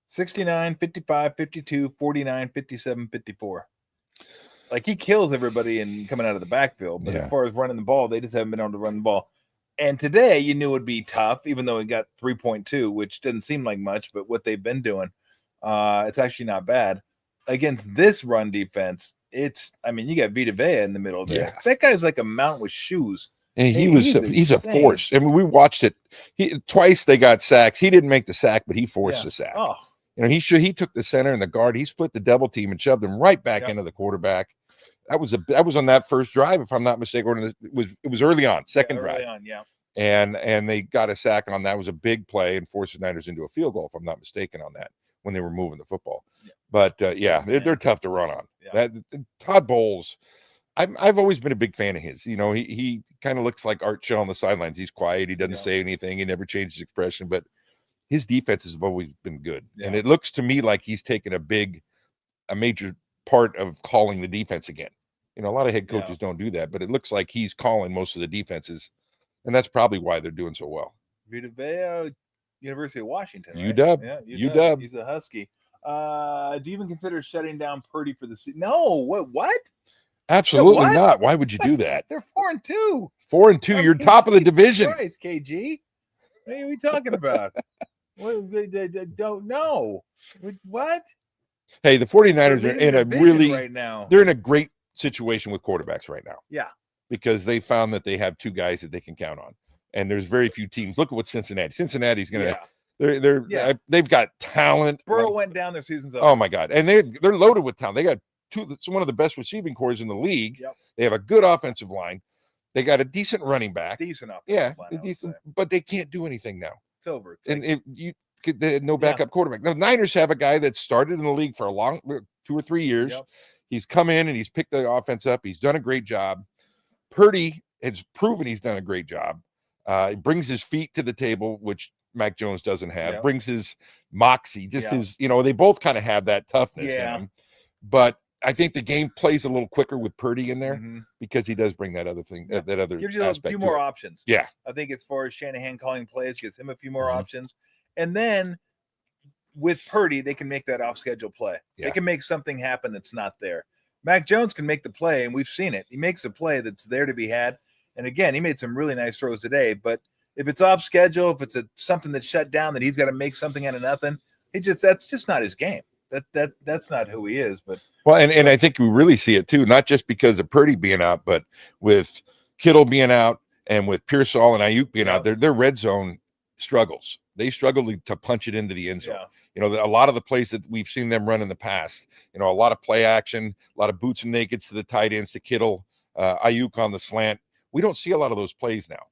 69, 55, 52, 49, 57, 54. Like, he kills everybody in coming out of the backfield. But as far as running the ball, they just haven't been able to run the ball. And today, you knew it would be tough, even though he got 3.2, which doesn't seem like much. But what they've been doing, it's actually not bad. Against this run defense, I mean, you got Vita Vea in the middle there. Yeah. That guy's like a mount with shoes. And he's a force. I mean, we watched it. Twice they got sacks. He didn't make the sack, but he forced the sack. Oh, he took the center and the guard. He split the double team and shoved him right back into the quarterback. That was on that first drive, if I'm not mistaken. It was early on, second drive. And they got a sack on that. It was a big play and forced the Niners into a field goal, if I'm not mistaken, on that when they were moving the football. Yeah. But they're tough to run on. Yeah. Todd Bowles, I've always been a big fan of his. He kind of looks like Art Shell on the sidelines. He's quiet. He doesn't say anything. He never changes expression, but his defenses have always been good. Yeah. And it looks to me like he's taken a major part of calling the defense again. A lot of head coaches don't do that, but it looks like he's calling most of the defenses. And that's probably why they're doing so well. Vita Vea, University of Washington. Right? UW. Yeah, UW. He's a Husky. Do you even consider shutting down Purdy for the season? No. What? Absolutely not. Why would you do that? They're 4-2. 4-2. You're top of the division. Christ, KG. What are we talking about? Don't know. What? Hey, the 49ers are in a really right now. They're in a great situation with quarterbacks right now. Yeah. Because they found that they have two guys that they can count on. And there's very few teams. Look at what Cincinnati's going to they've got talent. Burrow went down, their season's over. Oh my God. And they're loaded with talent. They got one of the best receiving corps in the league. Yep. They have a good offensive line. They got a decent running back. Decent offensive line. Decent, but they can't do anything now. It's over. No backup quarterback. The Niners have a guy that started in the league for 2 or 3 years. Yep. He's come in and he's picked the offense up. He's done a great job. Purdy has proven he's done a great job. He brings his feet to the table, which Mac Jones doesn't have. Yep. Brings his moxie, his, they both kind of have that toughness in them. But I think the game plays a little quicker with Purdy in there because he does bring that other thing, that other gives you a few more options. Yeah. I think as far as Shanahan calling plays, gives him a few more options. And then with Purdy, they can make that off-schedule play. Yeah. They can make something happen that's not there. Mac Jones can make the play, and we've seen it. He makes a play that's there to be had. And again, he made some really nice throws today. But if it's off schedule, if it's something that's shut down that he's got to make something out of nothing, that's just not his game. That's not who he is. But and I think we really see it too, not just because of Purdy being out, but with Kittle being out and with Pearsall and Ayuk being out, their red zone struggles. They struggle to punch it into the end zone. Yeah. A lot of the plays that we've seen them run in the past, a lot of play action, a lot of boots and nakeds to the tight ends, to Kittle, Ayuk on the slant. We don't see a lot of those plays now.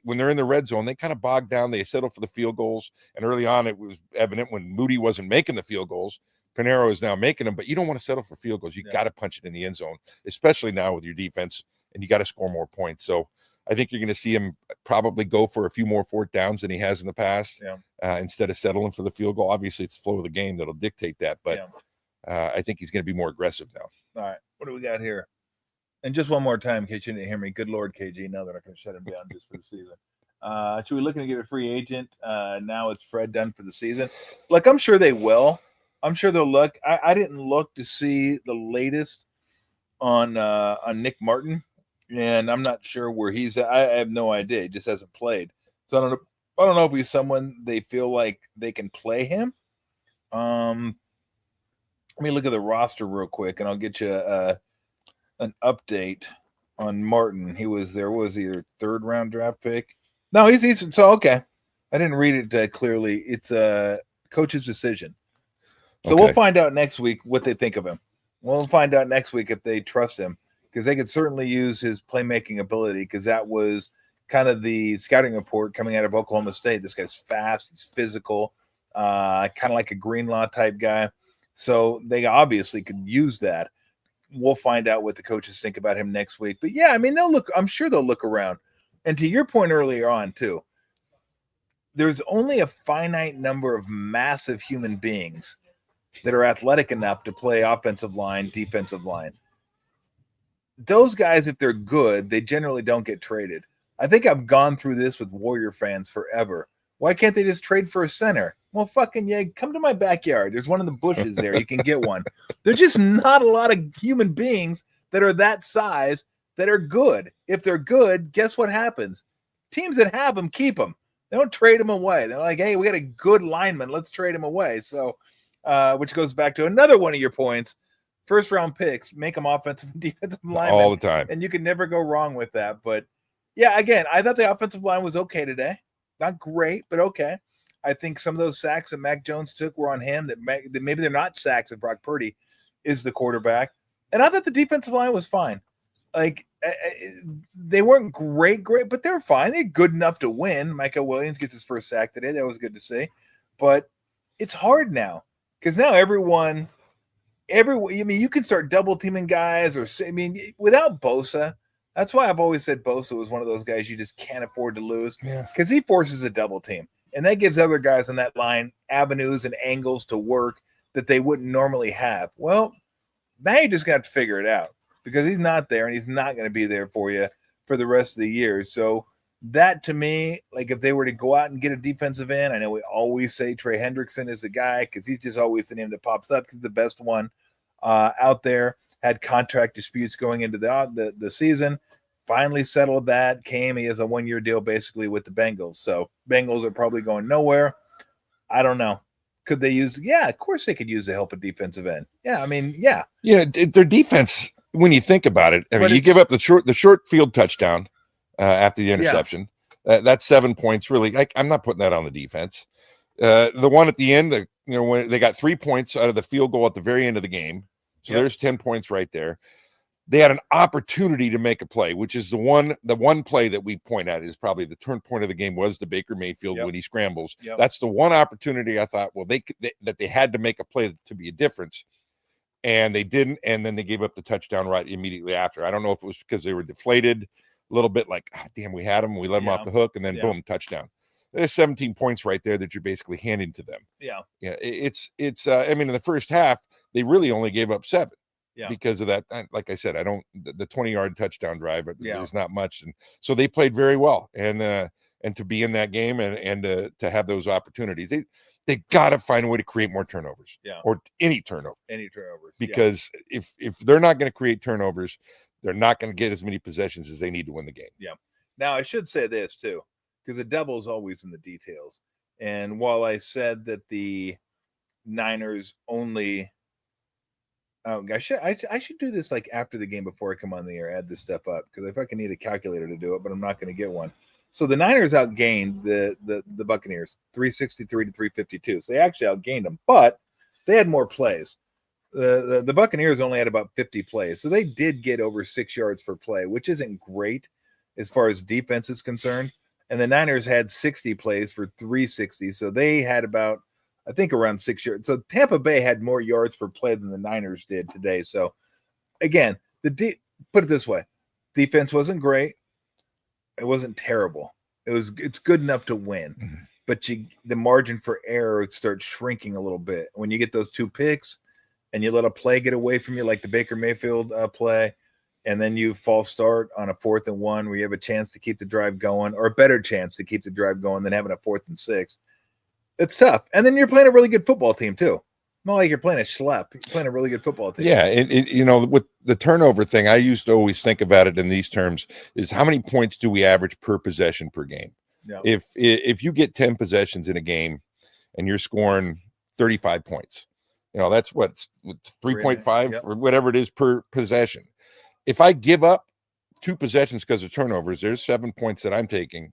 When they're in the red zone, they kind of bog down. They settle for the field goals. And early on, it was evident when Moody wasn't making the field goals. Pinheiro is now making them, but you don't want to settle for field goals. You got to punch it in the end zone, especially now with your defense, and you got to score more points. So I think you're going to see him probably go for a few more fourth downs than he has in the past, instead of settling for the field goal. Obviously, it's the flow of the game that'll dictate that, but I think he's going to be more aggressive now. All right, what do we got here? And just one more time, in case you didn't hear me, good Lord, KG, now they're not going to shut him down just for the season. Should we looking to get a free agent? Now it's Fred done for the season. Look, I'm sure they will. I'm sure they'll look. I didn't look to see the latest on Nick Martin, and I'm not sure where he's at. I have no idea. He just hasn't played. So I don't know if he's someone they feel like they can play him. Let me look at the roster real quick, and I'll get you an update on Martin. He was your third round draft pick. No, he's so okay. I didn't read it clearly. It's a coach's decision. So we'll find out next week what they think of him. We'll find out next week if they trust him, because they could certainly use his playmaking ability, because that was kind of the scouting report coming out of Oklahoma State. This guy's fast. He's physical, kind of like a Greenlaw type guy. So they obviously could use that. We'll find out what the coaches think about him next week. But yeah, I mean, I'm sure they'll look around. And to your point earlier on too, there's only a finite number of massive human beings that are athletic enough to play offensive line, defensive line. Those guys, if they're good, they generally don't get traded. I think I've gone through this with Warrior fans forever. Why can't they just trade for a center? Well, fucking come to my backyard. There's one in the bushes there. You can get one. There's just not a lot of human beings that are that size that are good. If they're good, guess what happens? Teams that have them keep them. They don't trade them away. They're like, hey, we got a good lineman. Let's trade him away. So, which goes back to another one of your points. first round picks, make them offensive and defensive linemen all the time, and you can never go wrong with that. But yeah, again, I thought the offensive line was okay today. Not great, but okay. I think some of those sacks that Mac Jones took were on him. That maybe they're not sacks if Brock Purdy is the quarterback. And I thought the defensive line was fine. Like they weren't great, but they were fine. They're good enough to win. Micah Williams gets his first sack today. That was good to see. But it's hard now because now everyone. I mean, you can start double teaming guys, without Bosa. That's why I've always said Bosa was one of those guys you just can't afford to lose because he forces a double team, and that gives other guys on that line avenues and angles to work that they wouldn't normally have. Well, now you just got to figure it out because he's not there, and he's not going to be there for you for the rest of the year. So that to me, like if they were to go out and get a defensive end, I know we always say Trey Hendrickson is the guy because he's just always the name that pops up. He's the best one out there. Had contract disputes going into the season. Finally settled that. He has a 1-year deal basically with the Bengals. So Bengals are probably going nowhere. I don't know. Could they use? Yeah, of course they could use the help of defensive end. Yeah, I mean, yeah. Yeah, their defense. When you think about it, I mean, you give up the short field touchdown after the interception. Yeah. That's 7 points. Really, I'm not putting that on the defense. The one at the end, when they got 3 points out of the field goal at the very end of the game. So there's 10 points right there. They had an opportunity to make a play, which is the one play that we point at is probably the turn point of the game was the Baker Mayfield when he scrambles. Yep. That's the one opportunity I thought, well, that they had to make a play to be a difference, and they didn't. And then they gave up the touchdown right immediately after. I don't know if it was because they were deflated a little bit, like, damn, we had them, we let them off the hook, and then boom, touchdown. There's 17 points right there that you're basically handing to them. Yeah. It's. I mean, in the first half, they really only gave up 7. Yeah. Because of that, like I said, the 20-yard touchdown drive is not much, and so they played very well, and to be in that game and to have those opportunities, they got to find a way to create more turnovers, or any turnovers, because if they're not going to create turnovers, they're not going to get as many possessions as they need to win the game. Yeah. Now I should say this too, because the devil's always in the details, and while I said that the Niners only. Oh, I should do this like after the game before I come on the air, add this stuff up because I fucking need a calculator to do it, but I'm not going to get one. So the Niners outgained the Buccaneers 363 to 352. So they actually outgained them, but they had more plays. The Buccaneers only had about 50 plays, so they did get over 6 yards per play, which isn't great as far as defense is concerned. And the Niners had 60 plays for 360, so they had about, I think, around 6 yards. So Tampa Bay had more yards per play than the Niners did today. So again, put it this way, defense wasn't great. It wasn't terrible. It's good enough to win, but the margin for error starts shrinking a little bit when you get those 2 picks and you let a play get away from you, like the Baker Mayfield play, and then you false start on a 4th and 1 where you have a chance to keep the drive going, or a better chance to keep the drive going than having a 4th and 6. It's tough. And then you're playing a really good football team too. Not like you're playing a schlep. You're playing a really good football team. Yeah. With the turnover thing, I used to always think about it in these terms is how many points do we average per possession per game? Yeah. If you get 10 possessions in a game and you're scoring 35 points, that's what, 3.5 or whatever it is per possession. If I give up 2 possessions because of turnovers, there's 7 points that I'm taking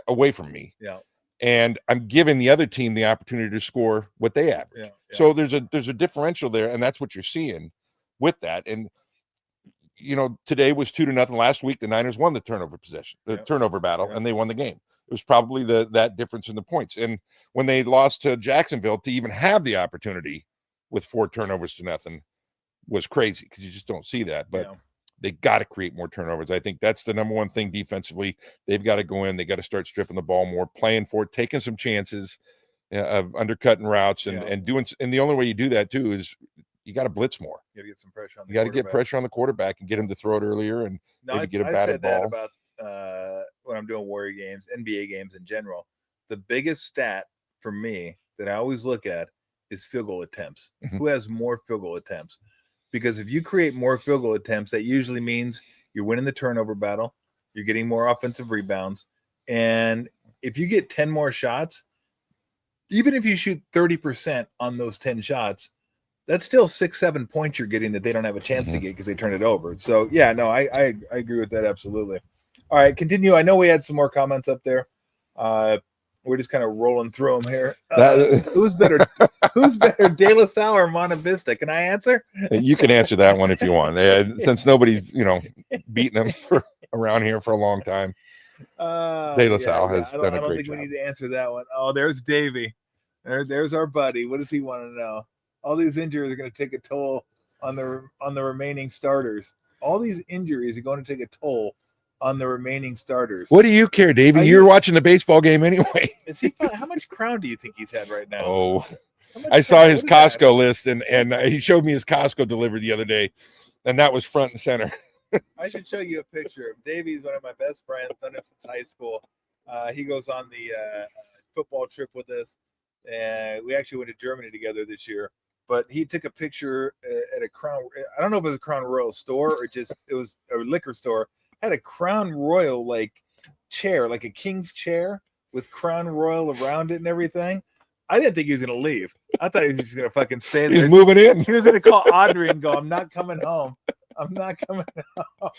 away from me. Yeah. And I'm giving the other team the opportunity to score what they average. Yeah. So there's a differential there, and that's what you're seeing with that. And today was 2-0. Last week the Niners won the turnover battle, and they won the game. It was probably that difference in the points. And when they lost to Jacksonville, to even have the opportunity with 4 turnovers to nothing was crazy because you just don't see that. But they got to create more turnovers. I think that's the number one thing defensively. They've got to go in. They got to start stripping the ball more, playing for it, taking some chances of undercutting routes and doing. And the only way you do that too is you got to blitz more. You got to get some pressure on. You got to get pressure on the quarterback and get him to throw it earlier and maybe get a batted ball. About when I'm doing Warrior games, NBA games in general, the biggest stat for me that I always look at is field goal attempts. Mm-hmm. Who has more field goal attempts? Because if you create more field goal attempts, that usually means you're winning the turnover battle, you're getting more offensive rebounds. And if you get 10 more shots, even if you shoot 30% on those 10 shots, that's still 6-7 points you're getting that they don't have a chance to get because they turn it over. So yeah, no, I agree with that absolutely. All right, continue. I know we had some more comments up there. We're just kind of rolling through them here. Who's better? Who's better, De La Salle or Monte Vista? Can I answer? You can answer that one if you want. Since nobody's beating them around here for a long time. De La Salle has done a great job. I don't think we need to answer that one. Oh, there's Davey. There's our buddy. What does he want to know? All these injuries are going to take a toll on the remaining starters. All these injuries are going to take a toll on the remaining starters. What do you care, Davey? You're watching the baseball game anyway. Is he fun? How much crown do you think he's had right now? Oh, I saw his Costco list, and he showed me his Costco delivered the other day, and that was front and center. I should show you a picture. Davey's one of my best friends, done it since high school. He goes on the football trip with us, and we actually went to Germany together this year. But he took a picture at a Crown. I don't know if it was a Crown Royal store or just it was a liquor store. Had a Crown Royal like chair, like a king's chair with Crown Royal around it and everything. I didn't think he was gonna leave. I thought he was just gonna fucking stay there. He's moving in. He was gonna call Audrey and go, "I'm not coming home. I'm not coming home."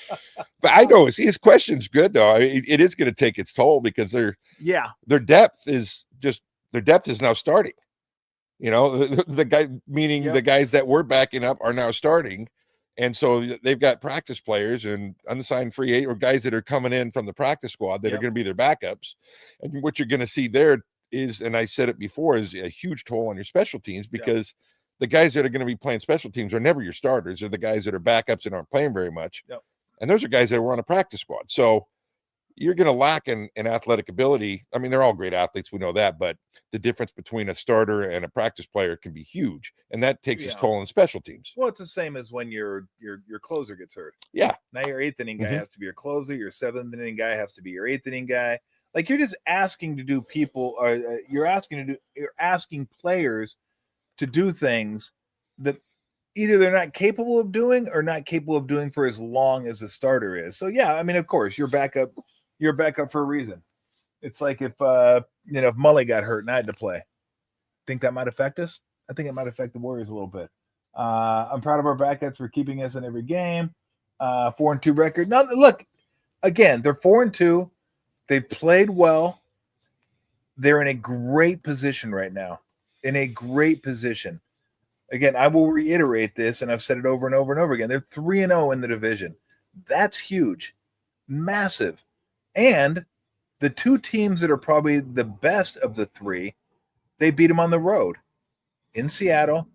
But I know his question's good though. I mean, it is going to take its toll because their depth is now starting. The guy meaning the guys that were backing up are now starting. And so they've got practice players and unsigned free agent or guys that are coming in from the practice squad that are going to be their backups. And what you're going to see there is, and I said it before, is a huge toll on your special teams because the guys that are going to be playing special teams are never your starters. They're the guys that are backups and aren't playing very much. And those are guys that were on a practice squad. So you're going to lack in athletic ability. I mean, they're all great athletes. We know that, but the difference between a starter and a practice player can be huge. And that takes its toll on special teams. Well, it's the same as when your closer gets hurt. Yeah. Now your 8th inning guy has to be your closer. Your 7th inning guy has to be your 8th inning guy. Like you're just asking to do you're asking players to do things that either they're not capable of doing or not capable of doing for as long as the starter is. So yeah, I mean, of course, you're backup for a reason. It's like if if Mully got hurt and I had to play. Think that might affect us? I think it might affect the Warriors a little bit. I'm proud of our backups for keeping us in every game. 4-2 record. Now look, again, they're 4-2. They played well. They're in a great position right now. In a great position. Again, I will reiterate this, and I've said it over and over and over again. They're 3-0 in the division. That's huge. Massive. And the two teams that are probably the best of the three, they beat them on the road. In Seattle,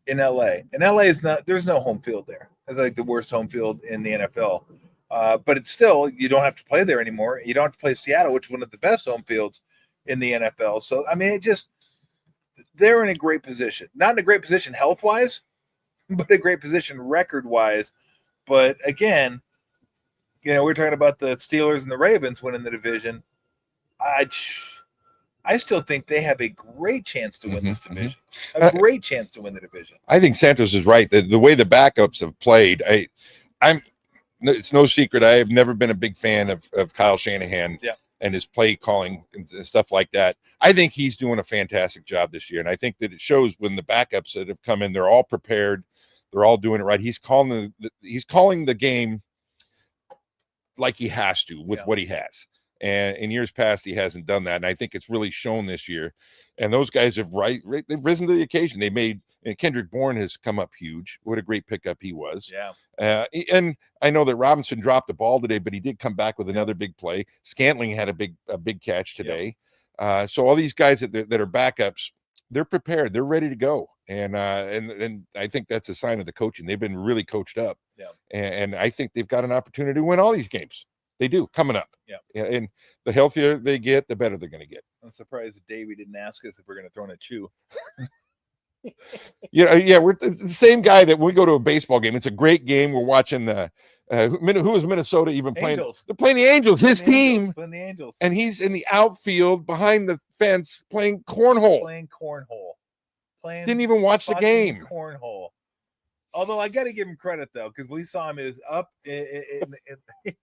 in LA. And LA is there's no home field there. It's like the worst home field in the NFL. But it's still, you don't have to play there anymore. You don't have to play Seattle, which is one of the best home fields in the NFL. So, I mean, they're in a great position. Not in a great position health-wise, but a great position record-wise. But again, we're talking about the Steelers and the Ravens winning the division. I still think they have a great chance to win this division. A great chance to win the division. I think Santos is right. The way the backups have played, it's no secret. I have never been a big fan of Kyle Shanahan and his play calling and stuff like that. I think he's doing a fantastic job this year. And I think that it shows when the backups that have come in, they're all prepared. They're all doing it right. He's calling the game like he has to with what he has. And in years past, he hasn't done that. And I think it's really shown this year. And those guys have they've risen to the occasion. They made Kendrick Bourne has come up huge. What a great pickup he was. Yeah. And I know that Robinson dropped the ball today, but he did come back with another big play. Scantling had a big catch today. So all these guys that are backups, they're prepared. They're ready to go. And I think that's a sign of the coaching. They've been really coached up. Yeah. And I think they've got an opportunity to win all these games. They do coming up. Yeah. And the healthier they get, the better they're going to get. I'm surprised that Davey didn't ask us if we're going to throw in a chew. We're the same guy that when we go to a baseball game. It's a great game. We're watching who was Minnesota even playing? Angels. They're playing the Angels. His team. Playing the Angels. And he's in the outfield behind the fence playing cornhole. Didn't even watch the game. Cornhole. Although I got to give him credit though, because we saw him. He was up. He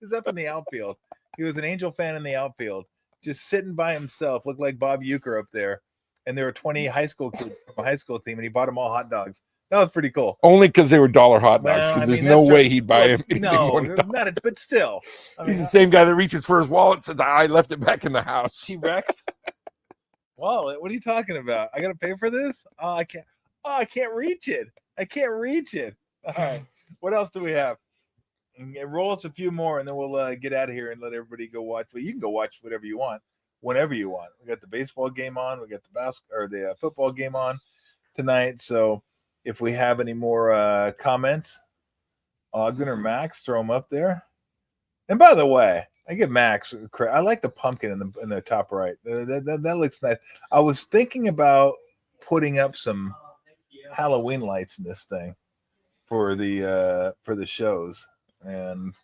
was up in the outfield. He was an Angel fan in the outfield, just sitting by himself. Looked like Bob Uecker up there. And there were 20 high school kids from a high school team, and he bought them all hot dogs. That was pretty cool. Only because they were $1 hot dogs. Because there's no way he'd buy him anything more than $1. But still. He's the same guy that reaches for his wallet and says, I left it back in the house. T-Rex? Wallet? What are you talking about? I got to pay for this? Oh, I can't. Oh, I can't reach it. I can't reach it. All right. What else do we have? Roll us a few more, and then we'll get out of here and let everybody go watch. Well, you can go watch whatever you want, whenever you want. We got the baseball game on. We got the football game on tonight. So if we have any more comments, Ogden or Max, throw them up there. And by the way, I give Max credit. I like the pumpkin in the top right. That looks nice. I was thinking about putting up some Halloween lights in this thing for the shows. And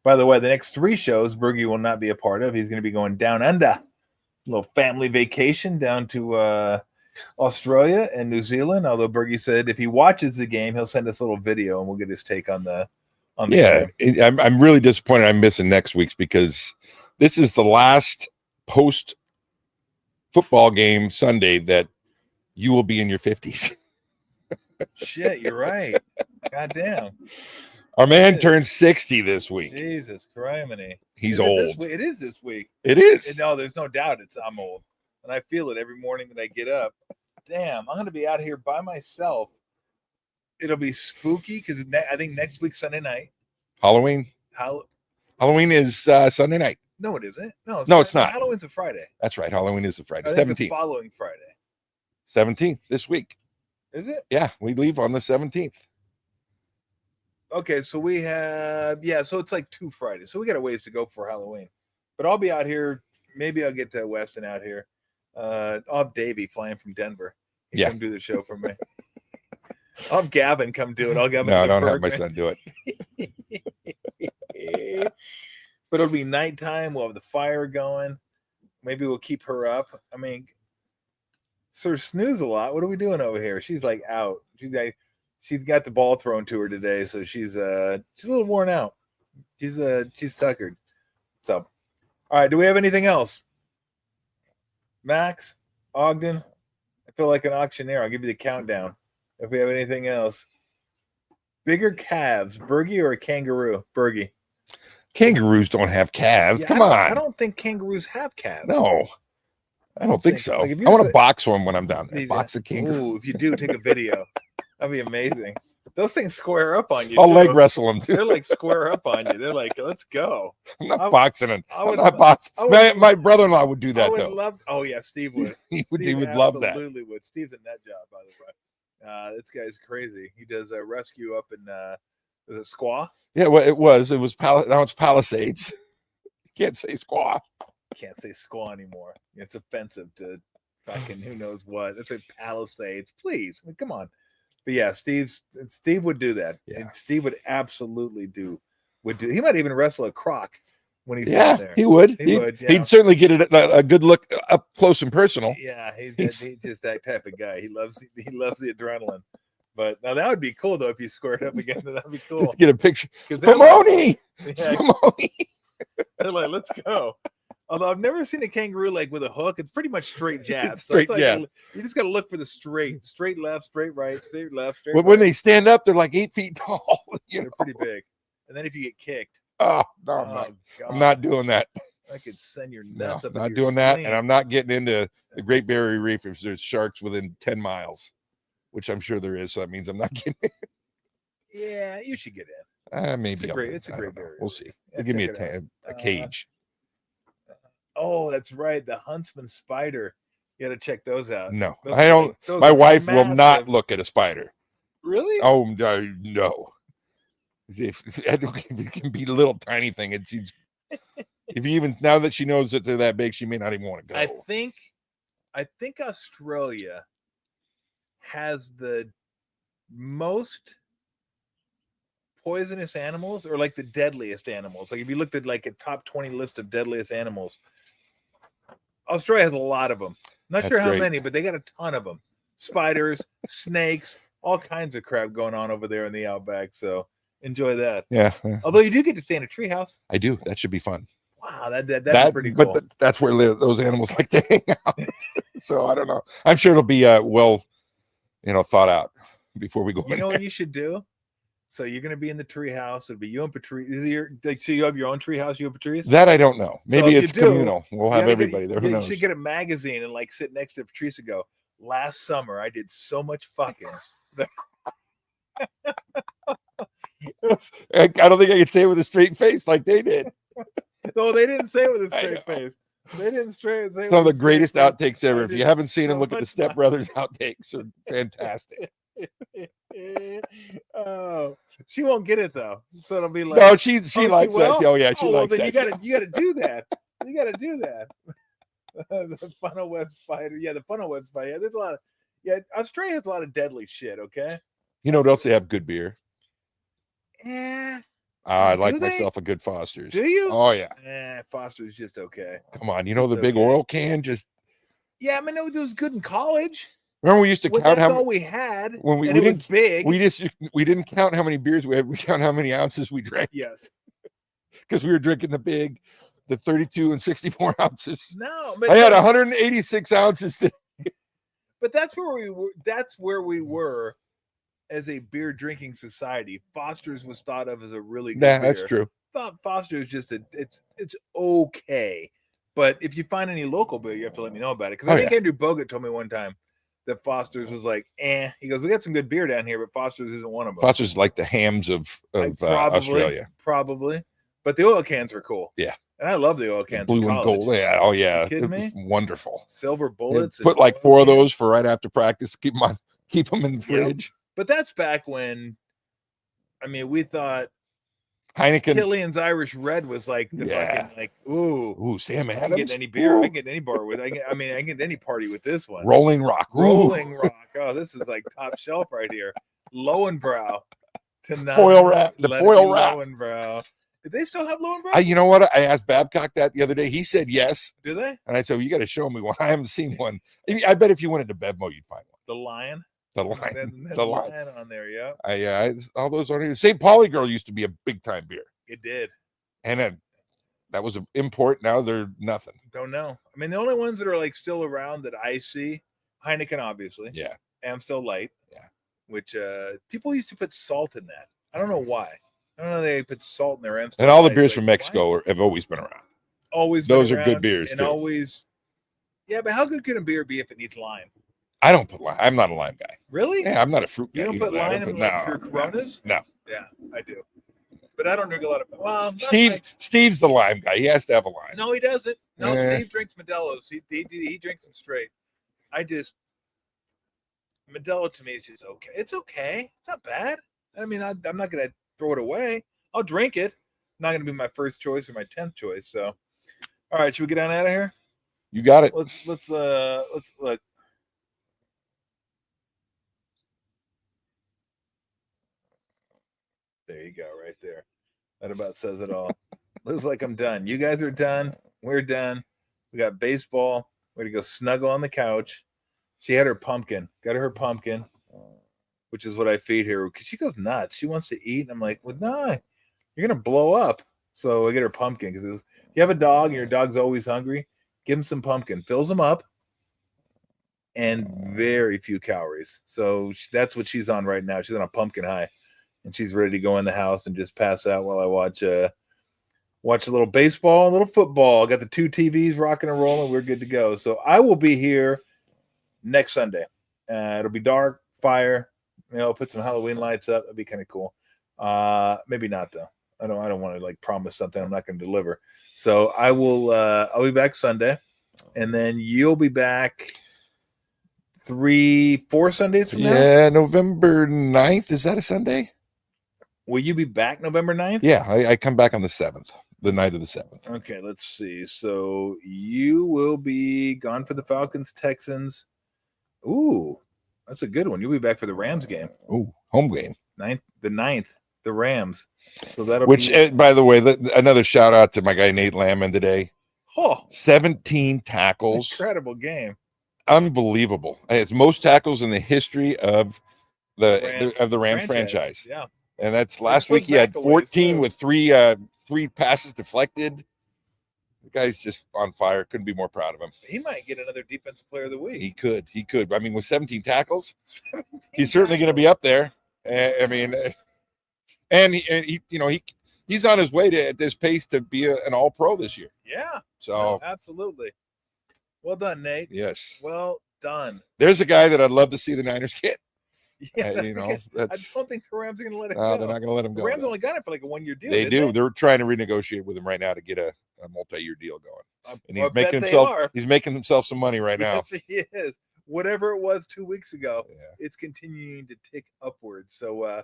by the way, the next 3 shows Bergie will not be a part of. He's going to be going down under, a little family vacation down to Australia and New Zealand. Although Bergie said if he watches the game, he'll send us a little video and we'll get his take on the game. I'm really disappointed I'm missing next week's because this is the last post football game Sunday that you will be in your 50s. Shit, you're right. Goddamn. Our man turned 60 this week. Jesus criminy. He's old. It is this week. It is. No, there's no doubt I'm old. And I feel it every morning that I get up. Damn, I'm going to be out here by myself. It'll be spooky because I think next week, Sunday night. Halloween. Halloween is Sunday night. No, it isn't. No, it's not. Halloween's a Friday. That's right. Halloween is a Friday. 17th. The following Friday. 17th this week. Is it? Yeah, we leave on the 17th. Okay, so we have, so it's like 2 Fridays. So we got a ways to go for Halloween. But I'll be out here. Maybe I'll get to Weston out here. I'll have Davey flying from Denver. He come do the show for me. I'll have Gavin come do it. I'll Gavin. No, I don't have my son do it. But it'll be nighttime. We'll have the fire going. Maybe we'll keep her up. I mean, Sir Snooze a lot. What are we doing over here? She's like out. She's got the ball thrown to her today, so she's a little worn out. She's tuckered. So, all right. Do we have anything else? Max, Ogden, I feel like an auctioneer. I'll give you the countdown. If we have anything else, bigger calves, Bergie or a kangaroo? Bergie. Kangaroos don't have calves. Come on. I don't think kangaroos have calves. No, I don't think so. Like I want to box one when I'm down there. Box a kangaroo. Ooh, if you do, take a video. That'd be amazing. Those things square up on you. I'll leg wrestle them too. They're like square up on you. They're like, let's go. I'm not boxing them. I'm not boxing. My brother-in-law would do that though. Steve would. He would love that. Absolutely would. Steve's a nut job, by the way. This guy's crazy. He does a rescue up in is it Squaw? Yeah, well, it was now it's Palisades. You can't say Squaw. Can't say Squaw anymore. It's offensive to fucking who knows what. It's like Palisades. Please, I mean, come on. But yeah, Steve would do that. Yeah. And Steve would absolutely do. He might even wrestle a croc when he's down there. He would. He'd certainly get a good look up close and personal. Yeah, he's just that type of guy. He loves the adrenaline. But now that would be cool though if you squared up again. That'd be cool. Just get a picture. Pomoni. They're like, let's go. Although I've never seen a kangaroo like with a hook. It's pretty much straight jabs. Straight, so it's like you just got to look for the straight left, straight right, straight left, straight right. When they stand up, they're like 8 feet tall. They're pretty big. And then if you get kicked. Oh, no, I'm not doing that. I could send your nuts up. Not doing that. And I'm not getting into the Great Barrier Reef if there's sharks within 10 miles, which I'm sure there is. So that means I'm not getting in. Yeah, you should get in. Maybe. It's a great barrier. We'll see. They'll give me a cage. Oh, that's right. The Huntsman spider. You got to check those out. No, I don't. My wife will not look at a spider. Really? Oh, no. If it can be a little tiny thing, it seems. If you even now that she knows that they're that big, she may not even want to go. I think Australia has the most poisonous animals, or like the deadliest animals. Like if you looked at like a top 20 list of deadliest animals, Australia has a lot of them. Not sure how many, but they got a ton of them. Spiders, snakes, all kinds of crap going on over there in the outback. So enjoy that. Yeah. Although you do get to stay in a treehouse. I do. That should be fun. Wow, that's pretty cool. But that's where those animals like to hang out. So I don't know. I'm sure it'll be well, thought out. before we go. You know what you should do? So you're going to be in the tree house. It'll be you and Patrice. So you have your own tree house, you and Patrice? That I don't know. Maybe it's communal. We'll have everybody there. Who knows? You should get a magazine and like sit next to Patrice and go, last summer I did so much fucking. I don't think I could say it with a straight face like they did. No, they didn't say it with a straight face. They didn't say some of the greatest outtakes ever. If you haven't seen them, look at the Step Brothers outtakes. Are fantastic. Oh, she won't get it though. So it'll be like, no, she likes that. Oh yeah, she likes that. You gotta do that. You gotta do that. The funnel web spider. Yeah, the funnel web spider. Yeah, there's a lot of. Yeah, Australia has a lot of deadly shit. Okay. You know what else they have? Good beer. Yeah. I like myself a good Foster's. Do you? Oh yeah. Foster's just okay. Come on, you know the big oil can just. Yeah, I mean it was good in college. Remember we used to count how all we had when we didn't big. We didn't count how many beers we had. We count how many ounces we drank. Yes, because we were drinking the 32 and 64 ounces. No, but I had 186 ounces today. But that's where we were. That's where we were as a beer drinking society. Foster's was thought of as a really good beer. That's true. Foster's just it's okay. But if you find any local beer, you have to let me know about it. Because I think Andrew Bogut told me one time that Foster's was like, He goes, we got some good beer down here, but Foster's isn't one of them. Foster's is like the Hams of Australia. Probably. But the oil cans are cool. Yeah. And I love the oil cans. Blue and gold. Yeah. Oh, yeah. Are you kidding me? Wonderful. Silver bullets. Put like 4 of those for right after practice. Keep them in the fridge. But that's back when, I mean, we thought Heineken. Killian's Irish Red was like the fucking like, ooh, Sam Adams. I can get any beer. I can get any bar with. I can get any party with this one. Rolling Rock. Rolling Rock. Oh, this is like top shelf right here. Lowenbrow. Foil wrap. The foil wrap. Lowenbrow. Did they still have Lowenbrow? You know what? I asked Babcock that the other day. He said yes. Do they? And I said, well, you got to show me one. I haven't seen one. I bet if you went into Bevmo, you'd find one. The Lion. The Lion. The Lion on there, yeah. All those on here. St. Pauli Girl used to be a big time beer. It did. And that was an import. Now they're nothing. Don't know. I mean, the only ones that are like still around that I see, Heineken, obviously. Yeah. Amstel Light. Yeah. Which people used to put salt in that. I don't know why. I don't know. They put salt in their Amstel. And all the beers from Mexico have always been around. Always. Those are good beers and too. Always. Yeah, but how good can a beer be if it needs lime? I don't put lime. I'm not a lime guy. Really? Yeah, I'm not a fruit guy. You don't put lime in your Coronas? No. Yeah, I do. But I don't drink a lot of. Well, Steve's the lime guy. He has to have a lime. No, he doesn't. No, Steve drinks Modelo's. He drinks them straight. Modelo to me is just okay. It's okay. It's not bad. I mean, I'm not gonna throw it away. I'll drink it. Not gonna be my first choice or my 10th choice. So, all right, should we get on out of here? You got it. Let's look. There you go, right there. That about says it all. Looks like I'm done. You guys are done. We're done. We got baseball. We're gonna go snuggle on the couch. She had her pumpkin. Got her pumpkin, which is what I feed her because she goes nuts. She wants to eat, and I'm like, well, no, you're gonna blow up. So I get her pumpkin because if you have a dog and your dog's always hungry, give him some pumpkin. Fills him up, and very few calories. So that's what she's on right now. She's on a pumpkin high. And she's ready to go in the house and just pass out while I watch a little baseball, a little football. I got the 2 TVs rocking and rolling. We're good to go. So I will be here next Sunday. It'll be dark, fire. Put some Halloween lights up. That'd be kind of cool. Maybe not though. I don't want to like promise something I'm not going to deliver. So I will. I'll be back Sunday, and then you'll be back 3-4 Sundays from now. Yeah, November 9th. Is that a Sunday? Will you be back November 9th? Yeah, I come back on the 7th, the night of the 7th. Okay, let's see. So you will be gone for the Falcons, Texans. Ooh, that's a good one. You'll be back for the Rams game. Ooh, home game. The 9th, the Rams. So that'll by the way, another shout out to my guy Nate Lamon today. Oh, 17 tackles. Incredible game. Unbelievable. It's most tackles in the history of the Rams franchise. Yeah. And that's last week he had 14 with three passes deflected. guy's just on fire. Couldn't be more proud of him. He might get another defensive player of the week. He could. I mean, with 17 tackles, 17 he's certainly going to be up there. I mean, and he he's on his way to at this pace to be an All-Pro this year. Yeah. So absolutely. Well done, Nate. Yes. Well done. There's a guy that I'd love to see the Niners get. Yeah, I don't think the Rams are going to let it go. They're not going to let him go. The Rams only got it for like a 1-year deal. They do. They're trying to renegotiate with him right now to get a multi-year deal going. And he's making himself some money right now. Yes, he is. Whatever it was 2 weeks ago, it's continuing to tick upwards. So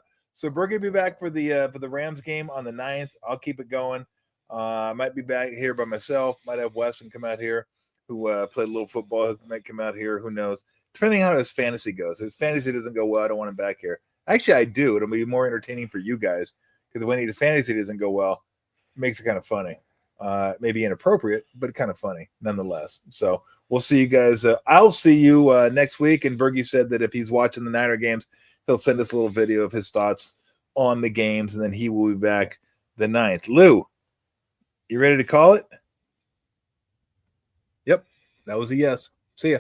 Berg will be back for the Rams game on the 9th. I'll keep it going. I might be back here by myself. Might have Weston come out here, who played a little football. Might come out here. Who knows? Depending on how his fantasy goes. If his fantasy doesn't go well, I don't want him back here. Actually, I do. It'll be more entertaining for you guys because when his fantasy doesn't go well, it makes it kind of funny. Maybe inappropriate, but kind of funny nonetheless. So we'll see you guys. I'll see you next week. And Bergie said that if he's watching the Niner games, he'll send us a little video of his thoughts on the games, and then he will be back the 9th. Lou, you ready to call it? Yep, that was a yes. See ya.